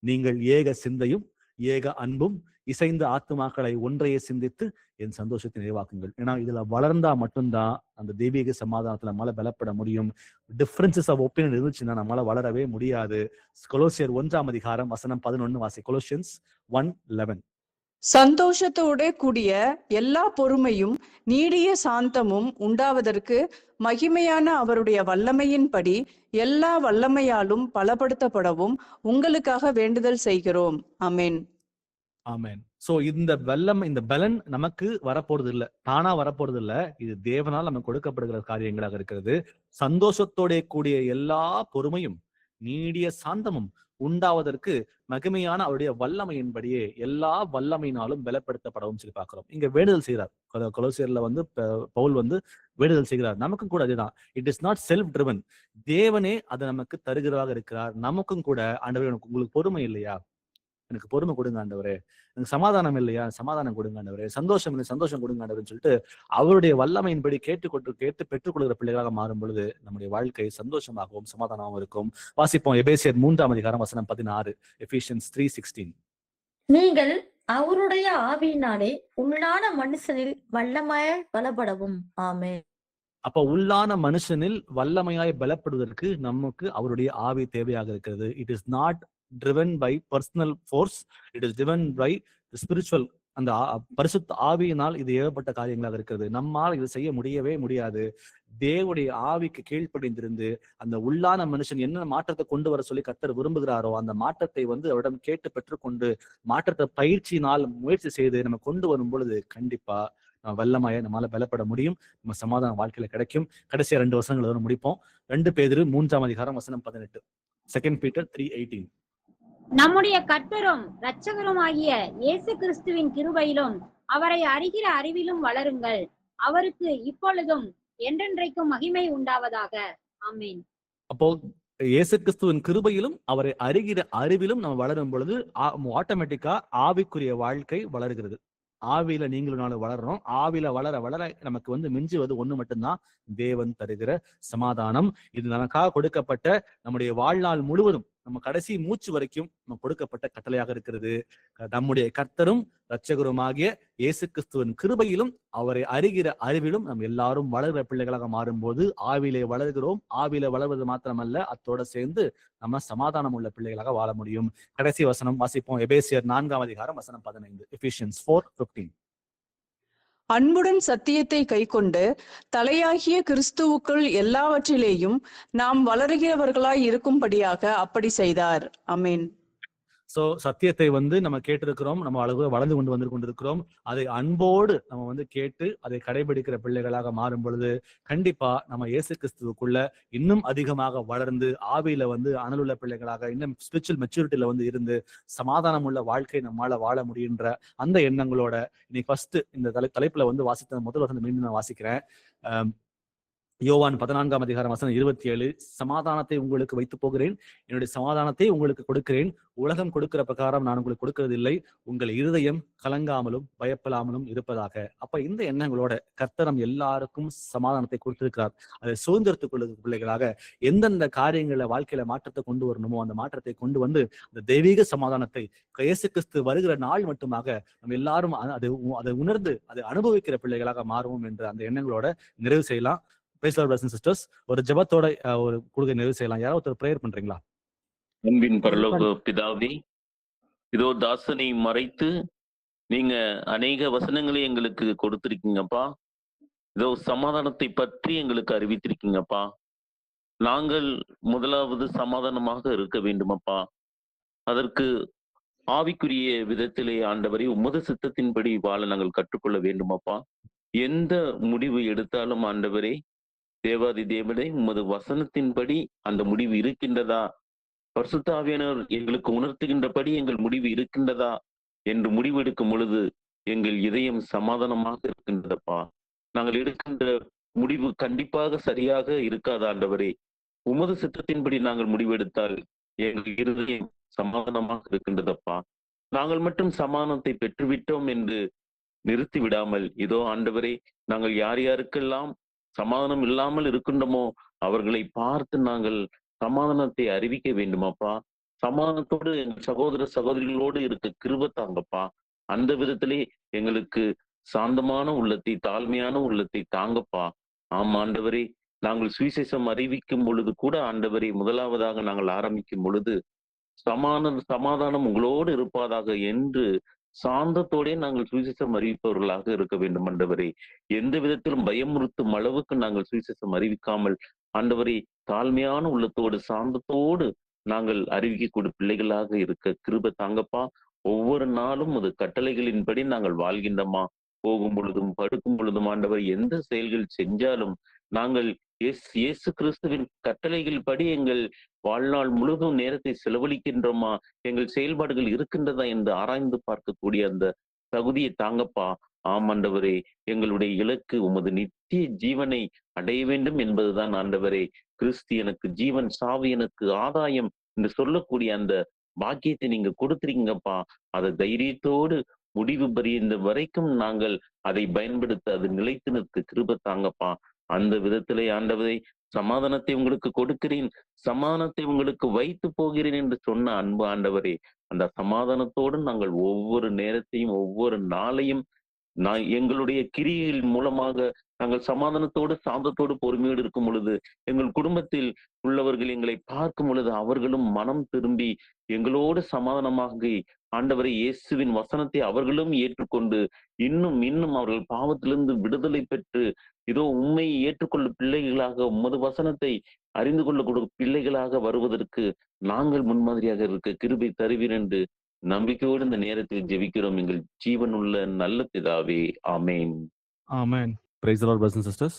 நீங்கள் ஏக சிந்தையும் ஏக அன்பும் இசைந்த ஆத்துமாக்களை ஒன்றையே சிந்தித்து என் சந்தோஷத்தை நிறைவாக்குங்கள். ஏன்னா இதுல வளர்ந்தா மட்டும்தான் அந்த தெய்வீக சமாதானத்துல நம்மளால பலப்பட முடியும். டிஃபரன்சஸ் ஆஃப் ஒப்பீனியன் இருந்துச்சுன்னா நம்மளால வளரவே முடியாது. கொலோசியர் 1ஆம் அதிகாரம் வசனம் 11 வாசி. கொலோசியன்ஸ் 1:11. சந்தோஷத்தோட கூடிய எல்லா பொறுமையும் நீடிய சாந்தமும் உண்டாவதற்கு மகிமையான அவருடைய வல்லமையின்படி எல்லா வல்லமையாலும் பலப்படுத்தப்படவும் உங்களுக்காக வேண்டுதல் செய்கிறோம். ஆமென். ஆமென். சோ இந்த பலன் நமக்கு வரப்போறது இல்ல, தானா வரப்போறது இல்ல. இது தேவனால் நமக்கு கொடுக்கப்படுகிற காரியங்களாக இருக்கிறது. சந்தோஷத்தோட கூடிய எல்லா பொறுமையும் நீடிய சாந்தமும் உண்டாவதற்கு மகிமையான அவருடைய வல்லமையின்படியே எல்லா வல்லமையினாலும் பலப்படுத்தப்படவும் சொல்லி பார்க்கிறோம். இங்க வேண்டுதல் செய்கிறார். கொலோசியர்ல பவுல் வேண்டுதல் செய்கிறார். நமக்கும் கூட அதுதான். It is not self driven. தேவனே அதை நமக்கு தருகிறதாக இருக்கிறார். நமக்கும் கூட, ஆண்டவரே உங்களுக்கு பொறுமை இல்லையா? எனக்கு பொறுமை கொடுங்க ஆண்டவரே. எனக்கு சமாதானம் இல்லையா? சமாதானம் கொடுங்க ஆண்டவரே. சந்தோஷம் இல்லை, சந்தோஷம் கொடுங்க ஆண்டவரேன்னு சொல்லிட்டு அவருடைய வல்லமையின்படி கேட்டு பெற்றுக்கொள்கிற பிள்ளைகளாக மாறும் பொழுது நம்முடைய வாழ்க்கை சந்தோஷமாகவும் சமாதானமாகவும் இருக்கும். வாசிப்போம் எபேசியர் 3ஆம் அதிகாரம் வசனம் 16. எபிசியன்ஸ் 3:16. நீங்கள் அவருடைய ஆவியினாலே உள்ளான மனுஷனில் வல்லமாய் பலப்படவும். ஆமென். அப்ப உள்ளான மனுஷனில் வல்லமையாய் பலப்படுவதற்கு நமக்கு அவருடைய ஆவி தேவையாக இருக்கிறது. It is not driven by personal force, it is driven by the spiritual. அந்த பரிசுத்த ஆவியினால் இது ஏவப்பட்ட காரியங்களாக இருக்கிறது. நம்மால் இது செய்ய முடியவே முடியாது. தேவனுடைய ஆவிக்கு கீழ்ப்படிந்திருந்து அந்த உள்ளான மனுஷன் என்ன மாற்றத்தை கொண்டு வர சொல்லி கர்த்தர் விரும்புகிறாரோ அந்த மாற்றத்தை அவரிடம் கேட்டு பெற்றுக்கொண்டு மாற்றத்தை பயிற்சியினால் முயற்சி செய்து நம்ம கொண்டு வரும் பொழுது கண்டிப்பா நம்ம வல்லமாய நம்மளால பலப்பட முடியும். நம்ம சமாதான வாழ்க்கையில கிடைக்கும். கடைசியா 2 வசனங்கள் முடிப்போம். 2 பேதுரு 3ஆம் அதிகாரம் வசனம் 18. 2 Peter 3:18. நம்முடைய கர்த்தரும் இரட்சகருமாகிய இயேசு கிறிஸ்துவின் கிருபையிலும் அவரை அறிகிற அறிவிலும் வளருங்கள். அவருக்கு இப்பொழுதும் என்றென்றைக்கும் மகிமை உண்டாவதாக. ஆமென். அப்போ இயேசு கிறிஸ்துவின் கிருபையிலும் அவரை அறிகிற அறிவிலும் நம்ம வளரும் பொழுது ஆட்டோமேட்டிக்கா ஆவிக்குரிய வாழ்க்கை வளர்கிறது. ஆவியில நீங்களும் நானும் வளர்றோம். ஆவியில வளர வளர நமக்கு மிஞ்சுவது ஒண்ணு மட்டும்தான், தேவன் தருகிற சமாதானம். இது நமக்காக கொடுக்கப்பட்ட நம்முடைய வாழ்நாள் முழுவதும் நம்ம கடைசி மூச்சு வரைக்கும் நம்ம கொடுக்கப்பட்ட கட்டளையாக இருக்கிறது. நம்முடைய கர்த்தரும் இரட்சகருமாகிய இயேசு கிறிஸ்துவின் கிருபையிலும் அவரை அறிகிற அறிவிலும் நம்ம எல்லாரும் வளர்கிற பிள்ளைகளாக மாறும்போது ஆவியிலே வளர்கிறோம். ஆவியிலே வளர்வது மாத்திரமல்ல, அத்தோட சேர்ந்து நம்ம சமாதானம் உள்ள பிள்ளைகளாக வாழ முடியும். கடைசி வசனம் வாசிப்போம். எபேசியர் 4 வசனம் 15. Ephesians 4:15. அன்புடன் சத்தியத்தை கைக்கொண்டு தலையாகிய கிறிஸ்துவுக்குள் எல்லாவற்றிலேயும் நாம் வளருகிறவர்களாய் இருக்கும்படியாக அப்படி செய்தார். ஆமென். சோ சத்தியத்தை நம்ம கேட்டிருக்கிறோம், நம்ம அளவு வளர்ந்து கொண்டிருக்கிறோம். அதை அன்போடு நம்ம கேட்டு அதை கடைபிடிக்கிற பிள்ளைகளாக மாறும் பொழுது கண்டிப்பா நம்ம இயேசு கிறிஸ்துவுக்குள்ள இன்னும் அதிகமாக வளர்ந்து ஆவியில அனலுள்ள பிள்ளைகளாக இன்னும் ஸ்பிரிச்சுவல் மெச்சூரிட்டியில இருந்து சமாதானம் உள்ள வாழ்க்கை நம்மால வாழ முடியுன்ற அந்த எண்ணங்களோட இன்னைக்கு ஃபர்ஸ்ட் இந்த தலைப்புல வாசித்த முதல் வசனம் மீண்டும் நான் வாசிக்கிறேன். யோவான் 14 வசனம் 27. சமாதானத்தை உங்களுக்கு வைத்து போகிறேன், என்னுடைய சமாதானத்தை உங்களுக்கு கொடுக்கிறேன், உலகம் கொடுக்கிற பிரகாரம் நான் உங்களுக்கு கொடுக்கறதில்லை, உங்கள் இருதயம் கலங்காமலும் பயப்படாமலும் இருப்பதாக. அப்ப இந்த எண்ணங்களோட கர்த்தர் எல்லாருக்கும் சமாதானத்தை கொடுத்திருக்கிறார். அதை சுதந்திரத்துக் கொள்ள பிள்ளைகளாக எந்தெந்த காரியங்களை வாழ்க்கையில மாற்றத்தை கொண்டு வரணுமோ அந்த மாற்றத்தை கொண்டு அந்த தெய்வீக சமாதானத்தை இயேசு கிறிஸ்து வருகிற நாள் மட்டுமாக நம்ம எல்லாரும் அதை உணர்ந்து அதை அனுபவிக்கிற பிள்ளைகளாக மாறுவோம் என்ற அந்த எண்ணங்களோட நிறைவு செய்யலாம். சிஸ்டர்ஸ், ஒரு ஜெபத்தோட ஒரு குழுவை நிறைவு செய்யலாம். யாராவது ஒரு பிரேயர் பண்றீங்களா? அன்பின் பரலோக பிதாவே, இதோ தாசனை மறைத்து நீங்க அநேக வசனங்களை எங்களுக்கு கொடுத்திருக்கீங்கப்பா. இதோ சமாதானத்தை பற்றி எங்களுக்கு அறிவித்திருக்கீங்கப்பா. நாங்கள் முதலாவது சமாதானமாக இருக்க வேண்டுமப்பா. அதற்கு ஆவிக்குரிய விதத்திலே ஆண்டவரை உமது சித்தத்தின்படி வாழ நாங்கள் கற்றுக்கொள்ள வேண்டுமப்பா. எந்த முடிவு எடுத்தாலும் ஆண்டவரே, தேவாதி தேவனே, உமது வசனத்தின்படி அந்த முடிவு இருக்கின்றதா, பரிசுத்த ஆவியானவர் எங்களுக்கு உணர்த்துகின்றபடி எங்கள் முடிவு இருக்கின்றதா என்று முடிவெடுக்கும் பொழுது எங்கள் இதயம் சமாதானமாக இருக்கின்றதப்பா. நாங்கள் எடுக்கின்ற முடிவு கண்டிப்பாக சரியாக இருக்காத ஆண்டவரே. உமது சித்தத்தின்படி நாங்கள் முடிவெடுத்தால் எங்கள் இருதயம் சமாதானமாக இருக்கின்றதப்பா. நாங்கள் மட்டும் சமாதானத்தை பெற்றுவிட்டோம் என்று நிறுத்தி விடாமல், இதோ ஆண்டவரே, நாங்கள் யார் யாருக்கெல்லாம் சமாதானம் இல்லாமல் இருக்கின்றோமோ அவர்களை பார்த்து நாங்கள் சமாதானத்தை அறிவிக்க வேண்டுமாப்பா. சமாதானத்தோடு எங்கள் சகோதர சகோதரிகளோடு இருக்க கிருபை தாங்கப்பா. அந்த விதத்திலே எங்களுக்கு சாந்தமான உள்ளத்தை, தாழ்மையான உள்ளத்தை தாங்கப்பா. ஆம் ஆண்டவரே, நாங்கள் சுவிசேஷம் அறிவிக்கும் பொழுது கூட ஆண்டவரே, முதலாவதாக நாங்கள் ஆரம்பிக்கும் பொழுது சமாதானம் உங்களோடு இருப்பதாக என்று சாந்தத்தோடே நாங்கள் சுவிசேஷம் அறிவிப்பவர்களாக இருக்க வேண்டும் ஆண்டவரே. எந்த விதத்திலும் பயமுறுத்தும் அளவுக்கு நாங்கள் சுவிசேஷம் அறிவிக்காமல் ஆண்டவரே, தாழ்மையான உள்ளத்தோடு சாந்தத்தோடு நாங்கள் அறிவிக்கக்கூடிய பிள்ளைகளாக இருக்க கிருபை தாங்கப்பா. ஒவ்வொரு நாளும் அது கட்டளைகளின்படி நாங்கள் வாழ்கின்றோமா. போகும் பொழுதும் படுக்கும் பொழுதும் ஆண்டவர் எந்த செயல்கள் செஞ்சாலும் நாங்கள் இயேசு கிறிஸ்துவின் கட்டளைகள் படி எங்கள் வாழ்நாள் முழுதும் நேரத்தை செலவழிக்கின்றோமா, எங்கள் செயல்பாடுகள் இருக்கின்றதா என்று ஆராய்ந்து பார்க்கக்கூடிய அந்த தகுதியை தாங்கப்பா. ஆமாண்டவரே, எங்களுடைய இலக்கு உமது நித்திய ஜீவனை அடைய வேண்டும் என்பதுதான் ஆண்டவரே. கிறிஸ்து எனக்கு ஜீவன், சாவு எனக்கு ஆதாயம் என்று சொல்லக்கூடிய அந்த பாக்கியத்தை நீங்க கொடுத்துருக்கீங்கப்பா. அதை தைரியத்தோடு முடிவு பரியந்த வரைக்கும் நாங்கள் அதை பயன்படுத்த அது நிலைத்து நிற்க கிருபை தாங்கப்பா. அந்த விதத்திலே ஆண்டவரை, சமாதானத்தை உங்களுக்கு கொடுக்கிறேன், சமாதானத்தை உங்களுக்கு வைத்து போகிறேன் என்று சொன்ன அன்பு ஆண்டவரே, அந்த சமாதானத்தோடு நாங்கள் ஒவ்வொரு நேரத்தையும் ஒவ்வொரு நாளையும் எங்களுடைய கிரியைகள் மூலமாக நாங்கள் சமாதானத்தோடு சாந்தத்தோடு பொறுமையோடு இருக்கும் பொழுது எங்கள் குடும்பத்தில் உள்ளவர்கள் எங்களை பார்க்கும் பொழுது அவர்களும் மனம் திரும்பி எங்களோடு சமாதானமாக ஆண்டவரை இயேசுவின் வசனத்தை அவர்களும் ஏற்றுக்கொண்டு இன்னும் இன்னும் அவர்கள் பாவத்திலிருந்து விடுதலை பெற்று இதோ உண்மையை ஏற்றுக்கொள்ளும் பிள்ளைகளாக, உமது வசனத்தை அறிந்து கொள்ளக்கூடிய பிள்ளைகளாக வருவதற்கு நாங்கள் முன்மாதிரியாக இருக்க கிருபை தருவீர் என்று நம்பிக்கையோடு இந்த நேரத்தில் ஜெபிக்கிறோம் எங்கள் ஜீவனுள்ள நல்ல பிதாவே. ஆமேன். ஆமேன். Praise the Lord, brothers and sisters.